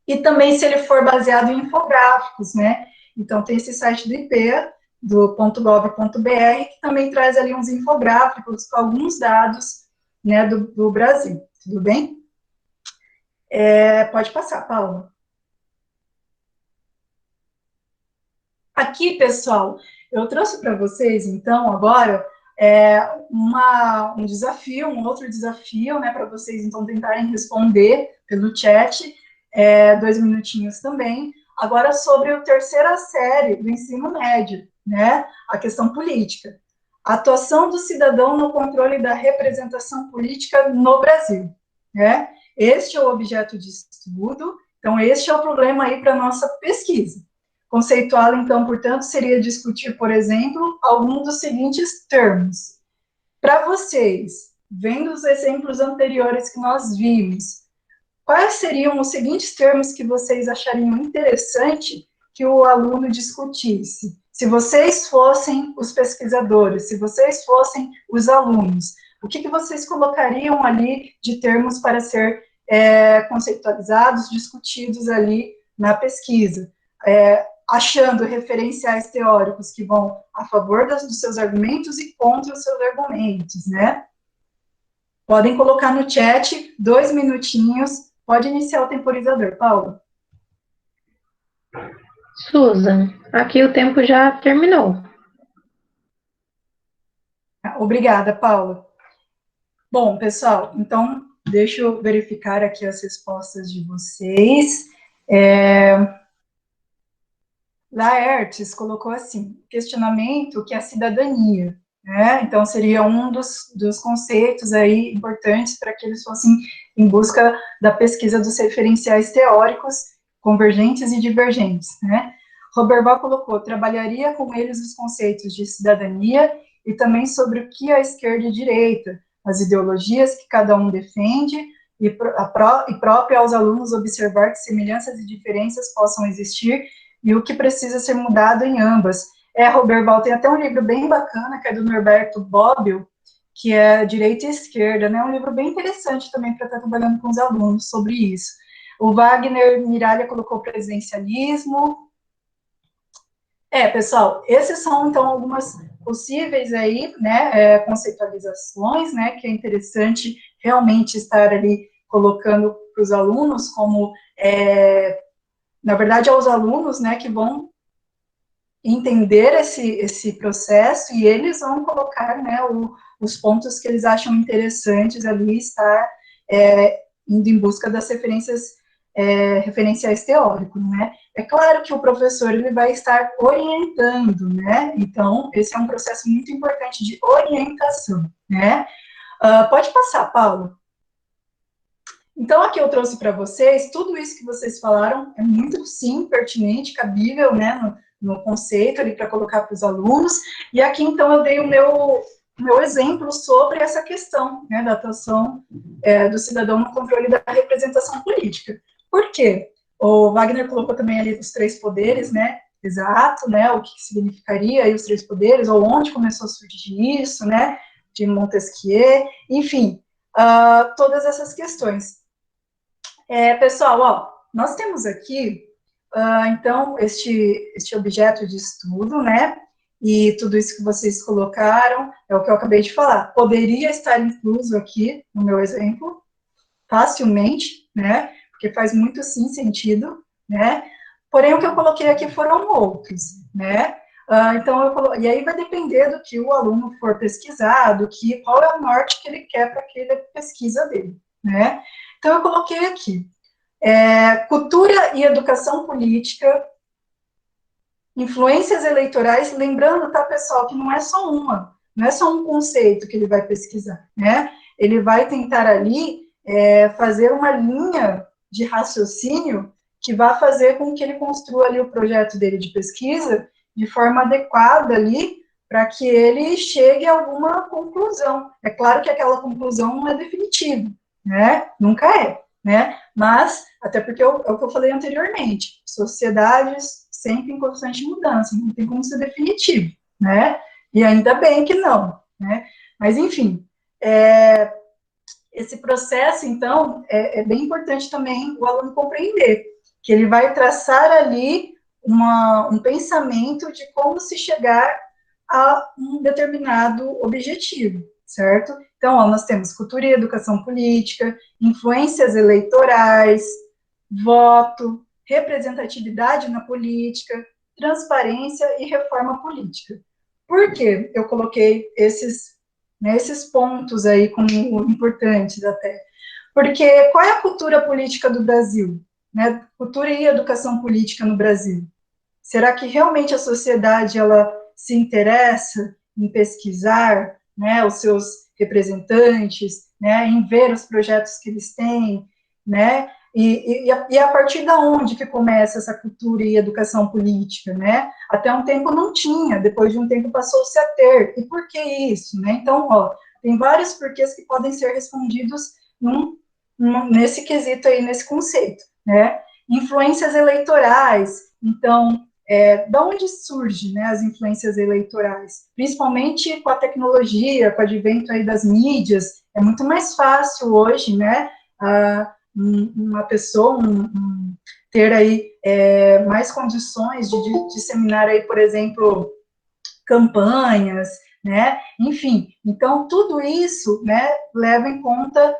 e também se ele for baseado em infográficos, né? Então, tem esse site do IP, do .gov.br, que também traz ali uns infográficos com alguns dados, né, do Brasil, tudo bem? Pode passar, Paula. Aqui, pessoal, eu trouxe para vocês, então, agora, um desafio, um outro desafio, né, para vocês, então, tentarem responder pelo chat, 2 minutinhos também, agora sobre a terceira série do ensino médio, né, a questão política. A atuação do cidadão no controle da representação política no Brasil, né? Este é o objeto de estudo, então, este é o problema aí para a nossa pesquisa. Conceituá-la, então, portanto, seria discutir, por exemplo, algum dos seguintes termos. Para vocês, vendo os exemplos anteriores que nós vimos, quais seriam os seguintes termos que vocês achariam interessante que o aluno discutisse? Se vocês fossem os pesquisadores, se vocês fossem os alunos, o que vocês colocariam ali de termos para ser conceitualizados, discutidos ali na pesquisa? Achando referenciais teóricos que vão a favor dos seus argumentos e contra os seus argumentos, né? Podem colocar no chat, 2 minutinhos, pode iniciar o temporizador, Paula. Susan, aqui o tempo já terminou. Obrigada, Paula. Bom, pessoal, então, deixa eu verificar aqui as respostas de vocês. Laertes colocou assim, questionamento que é a cidadania, né? Então, seria um dos conceitos aí importantes para que eles fossem em busca da pesquisa dos referenciais teóricos convergentes e divergentes, né? Roberval colocou, trabalharia com eles os conceitos de cidadania e também sobre o que a esquerda e a direita, as ideologias que cada um defende e próprio aos alunos observar que semelhanças e diferenças possam existir e o que precisa ser mudado em ambas. Roberval, tem até um livro bem bacana, que é do Norberto Bobbio, que é Direita e Esquerda, né? Um livro bem interessante também para estar trabalhando com os alunos sobre isso. O Wagner Miralha colocou presidencialismo. Pessoal, esses são, então, algumas possíveis aí, né, conceitualizações, né, que é interessante realmente estar ali colocando para os alunos como, na verdade, aos alunos, né, que vão entender esse processo e eles vão colocar, né, os pontos que eles acham interessantes ali, estar indo em busca das referenciais teóricos, né. É claro que o professor, ele vai estar orientando, né, então, esse é um processo muito importante de orientação, né. Pode passar, Paulo. Então, aqui eu trouxe para vocês, tudo isso que vocês falaram é muito, sim, pertinente, cabível, né, no conceito ali para colocar para os alunos, e aqui, então, eu dei o meu exemplo sobre essa questão, né, da atuação do cidadão no controle da representação política. Por quê? O Wagner colocou também ali os três poderes, né, exato, né, o que significaria aí os três poderes, ou onde começou a surgir isso, né, de Montesquieu, enfim, todas essas questões. Pessoal, ó, nós temos aqui, então, este objeto de estudo, né, e tudo isso que vocês colocaram, é o que eu acabei de falar, poderia estar incluso aqui no meu exemplo, facilmente, né, porque faz muito, sim, sentido, né, porém, o que eu coloquei aqui foram outros, né, então, e aí vai depender do que o aluno for pesquisar, qual é o norte que ele quer para aquela pesquisa dele, né, então, eu coloquei aqui, cultura e educação política, influências eleitorais, lembrando, tá, pessoal, que não é só um conceito que ele vai pesquisar, né? Ele vai tentar ali fazer uma linha de raciocínio que vai fazer com que ele construa ali o projeto dele de pesquisa de forma adequada ali para que ele chegue a alguma conclusão. É claro que aquela conclusão não é definitiva, né? Nunca é, né? Mas, até porque é o que eu falei anteriormente, sociedades sempre em constante mudança, não tem como ser definitivo, né? E ainda bem que não, né? Mas, enfim, esse processo, então, é bem importante também o aluno compreender, que ele vai traçar ali um pensamento de como se chegar a um determinado objetivo, certo? Então, ó, nós temos cultura e educação política, influências eleitorais, voto, representatividade na política, transparência e reforma política. Por que eu coloquei esses pontos aí como importantes até? Porque qual é a cultura política do Brasil? Né? Cultura e educação política no Brasil. Será que realmente a sociedade ela se interessa em pesquisar, né, os seus representantes, né, em ver os projetos que eles têm, né? E a partir da onde que começa essa cultura e educação política, né? Até um tempo não tinha, depois de um tempo passou-se a ter. E por que isso, né? Então, ó, tem vários porquês que podem ser respondidos nesse quesito aí, nesse conceito, né? Influências eleitorais, então, da onde surgem, né, as influências eleitorais? Principalmente com a tecnologia, com o advento aí das mídias, é muito mais fácil hoje, né, uma pessoa ter aí mais condições de disseminar aí, por exemplo, campanhas, né, enfim, então tudo isso, né, leva em conta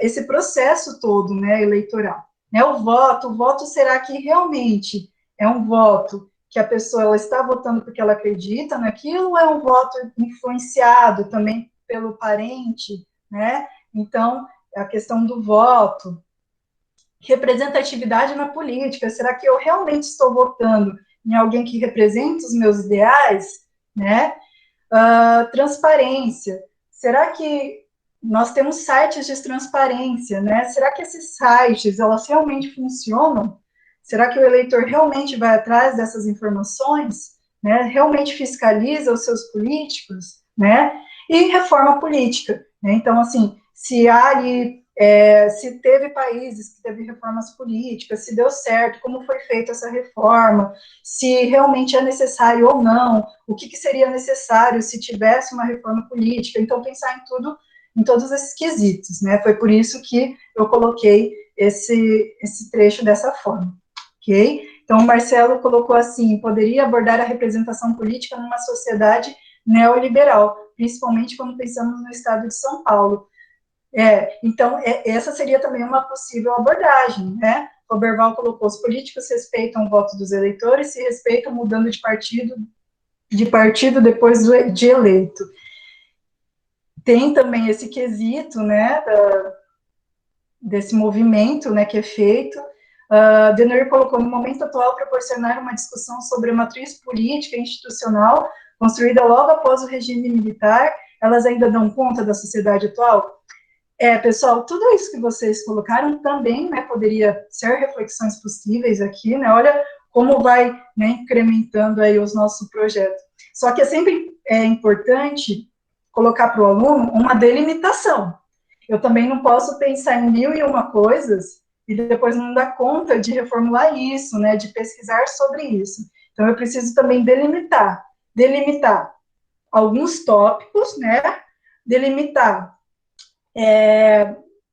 esse processo todo, né, eleitoral. Né, o voto, será que realmente é um voto que a pessoa ela está votando porque ela acredita naquilo, ou é um voto influenciado também pelo parente, né? Então, a questão do voto, representatividade na política, será que eu realmente estou votando em alguém que representa os meus ideais, né? Transparência. Será que nós temos sites de transparência, né? Será que esses sites, elas realmente funcionam? Será que o eleitor realmente vai atrás dessas informações, né? Realmente fiscaliza os seus políticos, né? E reforma política, né? Então, assim, se há ali, se teve países que teve reformas políticas, se deu certo, como foi feita essa reforma, se realmente é necessário ou não, o que seria necessário se tivesse uma reforma política. Então, pensar em tudo, em todos esses quesitos, né? Foi por isso que eu coloquei esse trecho dessa forma, ok? Então, o Marcelo colocou assim, poderia abordar a representação política numa sociedade neoliberal, principalmente quando pensamos no estado de São Paulo. Então, essa seria também uma possível abordagem, né? O Berval colocou, os políticos respeitam o voto dos eleitores, se respeitam mudando de partido depois de eleito. Tem também esse quesito, né, desse movimento, né, que é feito. Denner colocou, no momento atual, proporcionar uma discussão sobre a matriz política e institucional construída logo após o regime militar, elas ainda dão conta da sociedade atual? Pessoal, tudo isso que vocês colocaram também, né, poderia ser reflexões possíveis aqui, né, olha como vai, né, incrementando aí os nossos projetos. Só que é sempre importante colocar para o aluno uma delimitação. Eu também não posso pensar em 1001 coisas e depois não dar conta de reformular isso, né, de pesquisar sobre isso. Então, eu preciso também delimitar alguns tópicos, né, delimitar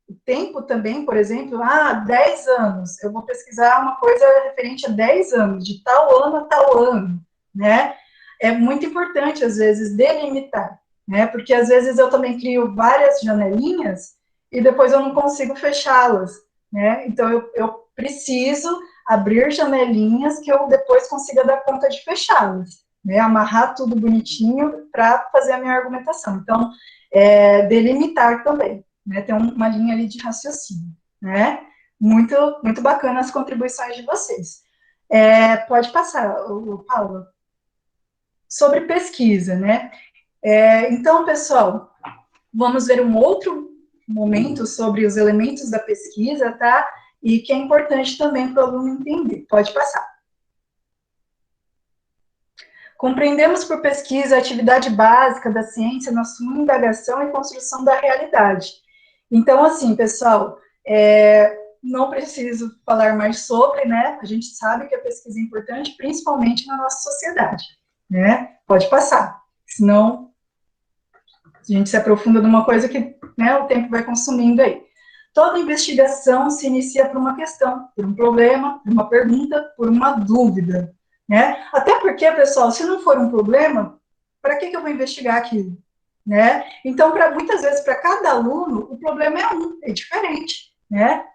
o tempo também, por exemplo, 10 anos, eu vou pesquisar uma coisa referente a 10 anos, de tal ano a tal ano, né? É muito importante, às vezes, delimitar, né? Porque, às vezes, eu também crio várias janelinhas e depois eu não consigo fechá-las, né? Então, eu preciso abrir janelinhas que eu depois consiga dar conta de fechá-las, né? Amarrar tudo bonitinho para fazer a minha argumentação. Então, delimitar também, né? Tem uma linha ali de raciocínio, né? Muito, muito bacana as contribuições de vocês. Pode passar, Paulo. Sobre pesquisa, né? Então, pessoal, vamos ver um outro momento sobre os elementos da pesquisa, tá? E que é importante também para o aluno entender. Pode passar. Compreendemos por pesquisa a atividade básica da ciência na sua indagação e construção da realidade. Então, assim, pessoal, não preciso falar mais sobre, né? A gente sabe que a pesquisa é importante, principalmente na nossa sociedade, né? Pode passar, senão a gente se aprofunda numa coisa que, né, o tempo vai consumindo aí. Toda investigação se inicia por uma questão, por um problema, por uma pergunta, por uma dúvida, né? Até porque, pessoal, se não for um problema, para que eu vou investigar aquilo, né? Então, muitas vezes, para cada aluno, o problema é diferente, né?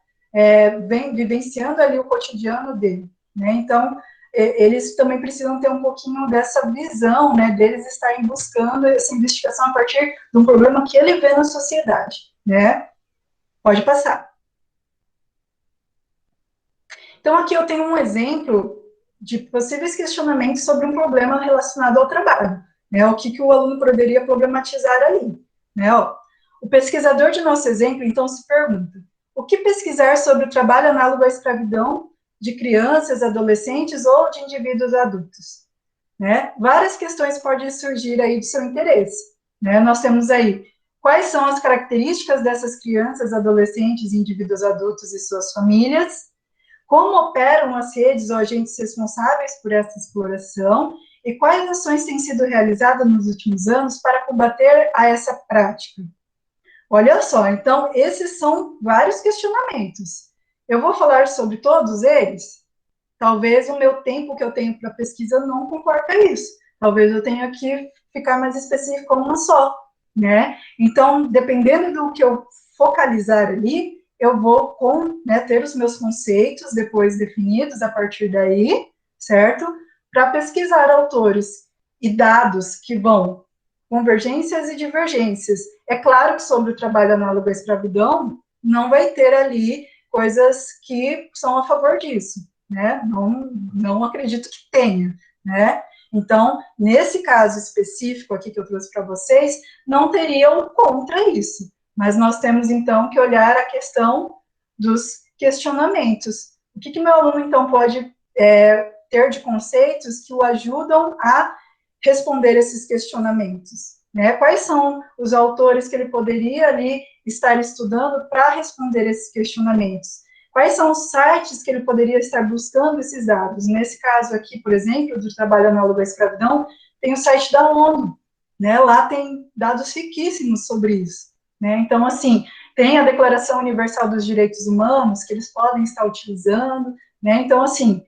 Vem vivenciando ali o cotidiano dele, né? Então, eles também precisam ter um pouquinho dessa visão, né? Deles estarem buscando essa investigação a partir de um problema que ele vê na sociedade, né? Pode passar. Então, aqui eu tenho um exemplo de possíveis questionamentos sobre um problema relacionado ao trabalho, né? O que o aluno poderia problematizar ali, né? O pesquisador de nosso exemplo, então, se pergunta: o que pesquisar sobre o trabalho análogo à escravidão de crianças, adolescentes ou de indivíduos adultos, né? Várias questões podem surgir aí de seu interesse, né? Nós temos aí quais são as características dessas crianças, adolescentes, indivíduos adultos e suas famílias, como operam as redes ou agentes responsáveis por essa exploração e quais ações têm sido realizadas nos últimos anos para combater a essa prática. Olha só, então, esses são vários questionamentos. Eu vou falar sobre todos eles? Talvez o meu tempo que eu tenho para pesquisa não comporta isso. Talvez eu tenha que ficar mais específico a uma só, né? Então, dependendo do que eu focalizar ali, eu vou ter os meus conceitos depois definidos a partir daí, certo? Para pesquisar autores e dados que vão convergências e divergências. É claro que sobre o trabalho análogo à escravidão, não vai ter ali coisas que são a favor disso, né? Não acredito que tenha, né? Então, nesse caso específico aqui que eu trouxe para vocês, não teriam contra isso, mas nós temos, então, que olhar a questão dos questionamentos. O que meu aluno, então, pode ter de conceitos que o ajudam a responder esses questionamentos, né? Quais são os autores que ele poderia ali estar estudando para responder esses questionamentos? Quais são os sites que ele poderia estar buscando esses dados? Nesse caso aqui, por exemplo, do trabalho análogo à escravidão, tem o site da ONU, né? Lá tem dados riquíssimos sobre isso, né? Então, assim, tem a Declaração Universal dos Direitos Humanos, que eles podem estar utilizando, né? Então, assim,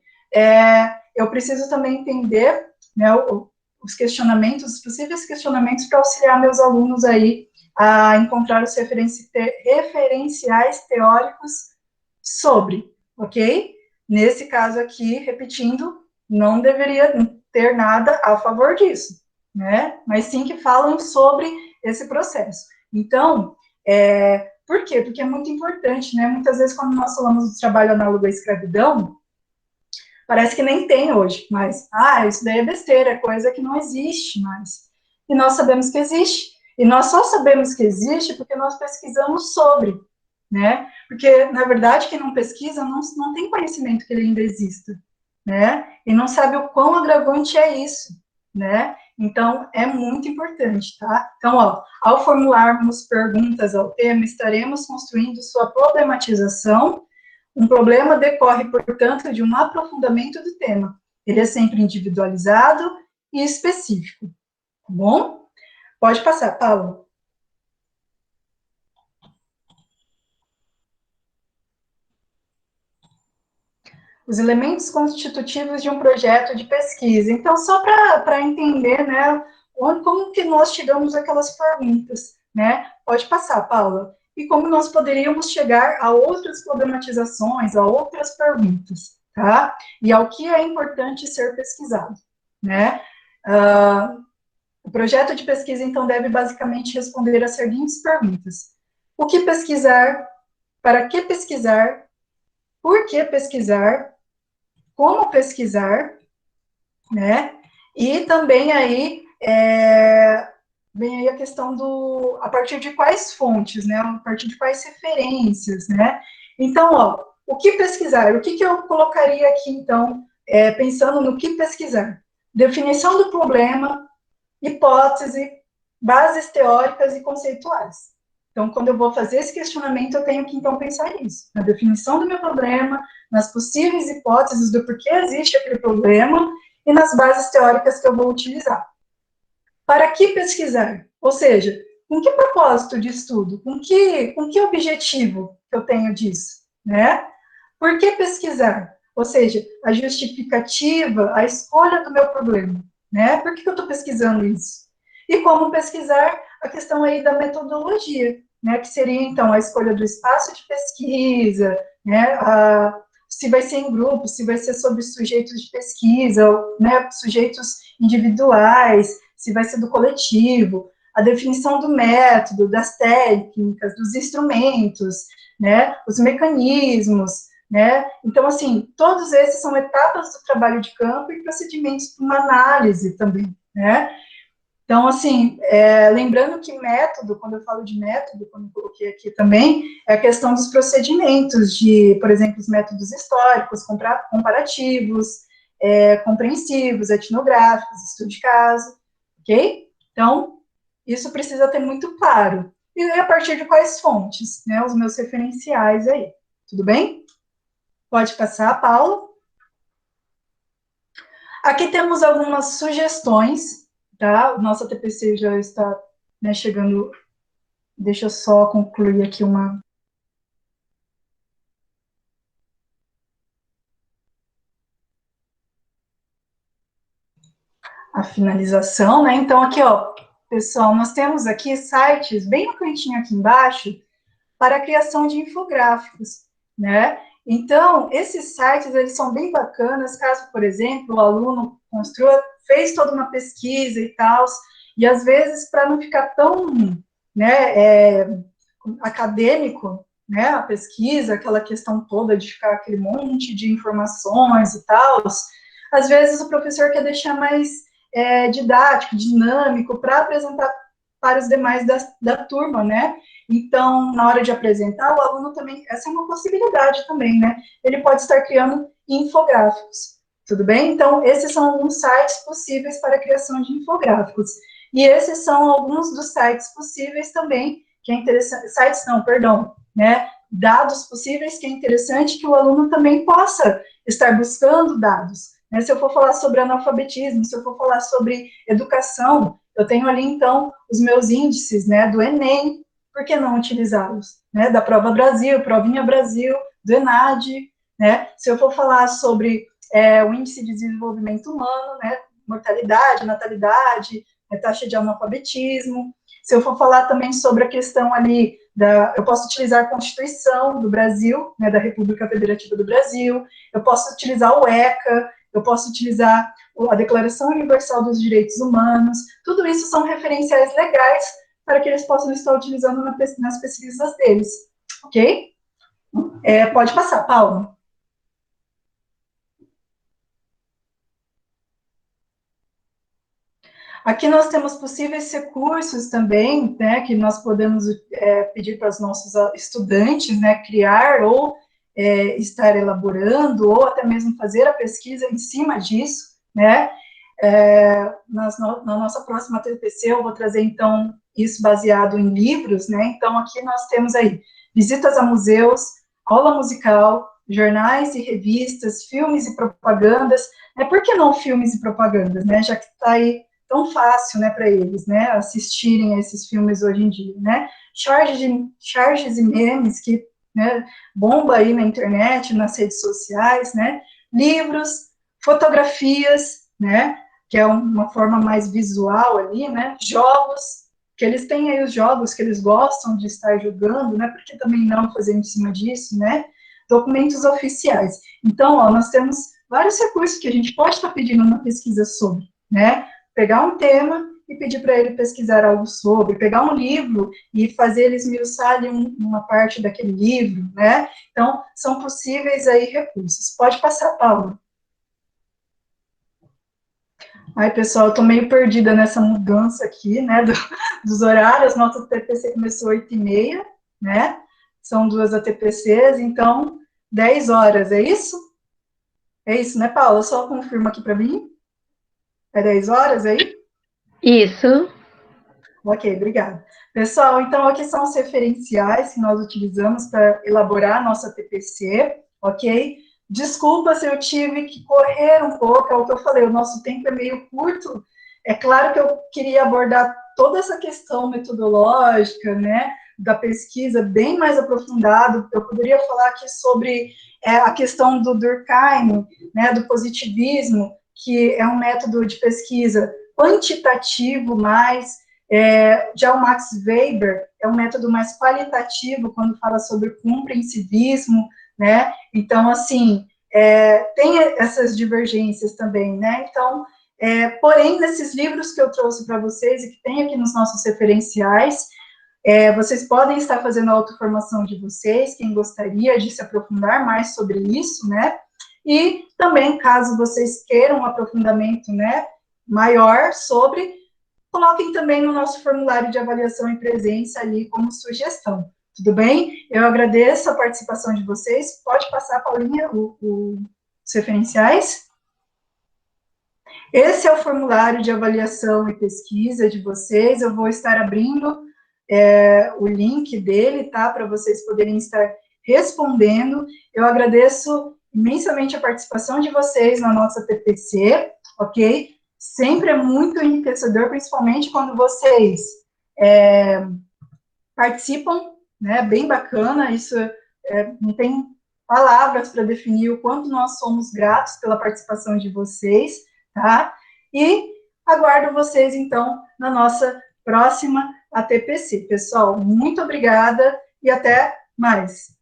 eu preciso também entender, né, os questionamentos, os possíveis questionamentos para auxiliar meus alunos aí a encontrar os referenciais teóricos sobre, ok? Nesse caso aqui, repetindo, não deveria ter nada a favor disso, né? Mas sim que falam sobre esse processo. Então, por quê? Porque é muito importante, né? Muitas vezes, quando nós falamos do trabalho análogo à escravidão, parece que nem tem hoje, mas, isso daí é besteira, é coisa que não existe mais. E nós sabemos que existe. E nós só sabemos que existe porque nós pesquisamos sobre, né? Porque, na verdade, quem não pesquisa não tem conhecimento que ele ainda exista, né? E não sabe o quão agravante é isso, né? Então, é muito importante, tá? Então, ao formularmos perguntas ao tema, estaremos construindo sua problematização. Um problema decorre, portanto, de um aprofundamento do tema. Ele é sempre individualizado e específico, tá bom? Pode passar, Paulo. Os elementos constitutivos de um projeto de pesquisa. Então, só para entender, né, como que nós chegamos àquelas perguntas, né? Pode passar, Paula. E como nós poderíamos chegar a outras problematizações, a outras perguntas, tá? E ao que é importante ser pesquisado, né? O projeto de pesquisa, então, deve basicamente responder as seguintes perguntas: o que pesquisar? Para que pesquisar? Por que pesquisar? Como pesquisar, né? E também aí vem aí a questão a partir de quais fontes, né? A partir de quais referências, né? Então, o que pesquisar? O que eu colocaria aqui, então, pensando no que pesquisar? Definição do problema, hipótese, bases teóricas e conceituais. Então, quando eu vou fazer esse questionamento, eu tenho que, então, pensar nisso, na definição do meu problema, nas possíveis hipóteses do porquê existe aquele problema e nas bases teóricas que eu vou utilizar. Para que pesquisar? Ou seja, com que propósito de estudo? Com que objetivo que eu tenho disso? Né? Por que pesquisar? Ou seja, a justificativa, a escolha do meu problema. Né? Por que eu estou pesquisando isso? E como pesquisar a questão aí da metodologia, né? Que seria, então, a escolha do espaço de pesquisa, né? Se vai ser em grupo, se vai ser sobre sujeitos de pesquisa, né? Sujeitos individuais, se vai ser do coletivo, a definição do método, das técnicas, dos instrumentos, né? Os mecanismos, né? Então, assim, todos esses são etapas do trabalho de campo e procedimentos para uma análise também, né? Então, assim, lembrando que método, quando eu falo de método, como eu coloquei aqui também, é a questão dos procedimentos de, por exemplo, os métodos históricos, comparativos, compreensivos, etnográficos, estudo de caso, ok? Então, isso precisa ter muito claro. E a partir de quais fontes, né, os meus referenciais aí, tudo bem? Pode passar, Paulo. Aqui temos algumas sugestões, tá? O nosso TPC já está, né, chegando. Deixa eu só concluir aqui a finalização, né? Então, aqui, pessoal, nós temos aqui sites bem no cantinho aqui embaixo para a criação de infográficos, né? Então, esses sites, eles são bem bacanas, caso, por exemplo, o aluno fez toda uma pesquisa e tal, e às vezes, para não ficar tão, né, acadêmico, né, a pesquisa, aquela questão toda de ficar aquele monte de informações e tal, às vezes o professor quer deixar mais didático, dinâmico, para apresentar para os demais da turma, né? Então, na hora de apresentar, o aluno também, essa é uma possibilidade também, né? Ele pode estar criando infográficos, tudo bem? Então, esses são alguns sites possíveis para a criação de infográficos. E esses são alguns dos sites possíveis também, que é interessante, sites não, perdão, né? Dados possíveis que é interessante que o aluno também possa estar buscando dados. Né? Se eu for falar sobre analfabetismo, se eu for falar sobre educação, eu tenho ali, então, os meus índices, né, do Enem, por que não utilizá-los? Né? Da Prova Brasil, Provinha Brasil, do ENAD, né? Se eu for falar sobre o índice de desenvolvimento humano, né, mortalidade, natalidade, taxa de analfabetismo, se eu for falar também sobre a questão ali, eu posso utilizar a Constituição do Brasil, né, da República Federativa do Brasil, eu posso utilizar o ECA, eu posso utilizar a Declaração Universal dos Direitos Humanos, tudo isso são referenciais legais para que eles possam estar utilizando nas pesquisas deles, ok? Pode passar, Paulo. Aqui nós temos possíveis recursos também, né, que nós podemos pedir para os nossos estudantes, né, criar ou estar elaborando, ou até mesmo fazer a pesquisa em cima disso, né, na nossa próxima TPC eu vou trazer, então, isso baseado em livros, né, então aqui nós temos aí visitas a museus, aula musical, jornais e revistas, filmes e propagandas, por que não filmes e propagandas, né, já que está aí tão fácil, né, para eles, né, assistirem a esses filmes hoje em dia, né, charges e memes que, né, bomba aí na internet, nas redes sociais, né, livros, fotografias, né, que é uma forma mais visual ali, né, jogos, que eles têm aí os jogos que eles gostam de estar jogando, né, porque também não fazer em cima disso, né, documentos oficiais. Então, ó, nós temos vários recursos que a gente pode estar pedindo uma pesquisa sobre, né, pegar um tema e pedir para ele pesquisar algo sobre, pegar um livro e fazer ele esmiuçar ali uma parte daquele livro, né? Então, são possíveis aí recursos. Pode passar, Paulo. Ai, pessoal, eu tô meio perdida nessa mudança aqui, né, dos horários. Nossa TPC começou 8h30, né? São 2 ATPCs, então 10 horas, é isso? É isso, né, Paula? Só confirma aqui para mim. É 10 horas aí? Isso. Ok, obrigada. Pessoal, então aqui são os referenciais que nós utilizamos para elaborar a nossa TPC, ok? Desculpa se eu tive que correr um pouco, é o que eu falei, o nosso tempo é meio curto. É claro que eu queria abordar toda essa questão metodológica, né, da pesquisa bem mais aprofundado. Eu poderia falar aqui sobre a questão do Durkheim, né, do positivismo, que é um método de pesquisa quantitativo mais. Já o Max Weber é um método mais qualitativo quando fala sobre compreensivismo, né? Então, assim, tem essas divergências também, né? Então, porém, nesses livros que eu trouxe para vocês e que tem aqui nos nossos referenciais, vocês podem estar fazendo a autoformação de vocês, quem gostaria de se aprofundar mais sobre isso, né? E também, caso vocês queiram um aprofundamento, né, maior sobre, coloquem também no nosso formulário de avaliação e presença ali como sugestão, tudo bem? Eu agradeço a participação de vocês. Pode passar, Paulinha, os referenciais. Esse é o formulário de avaliação e pesquisa de vocês. Eu vou estar abrindo o link dele, tá? Para vocês poderem estar respondendo. Eu agradeço imensamente a participação de vocês na nossa TPC, ok? Sempre é muito enriquecedor, principalmente quando vocês participam, né? Bem bacana, isso não tem palavras para definir o quanto nós somos gratos pela participação de vocês, tá? E aguardo vocês, então, na nossa próxima ATPC. Pessoal, muito obrigada e até mais.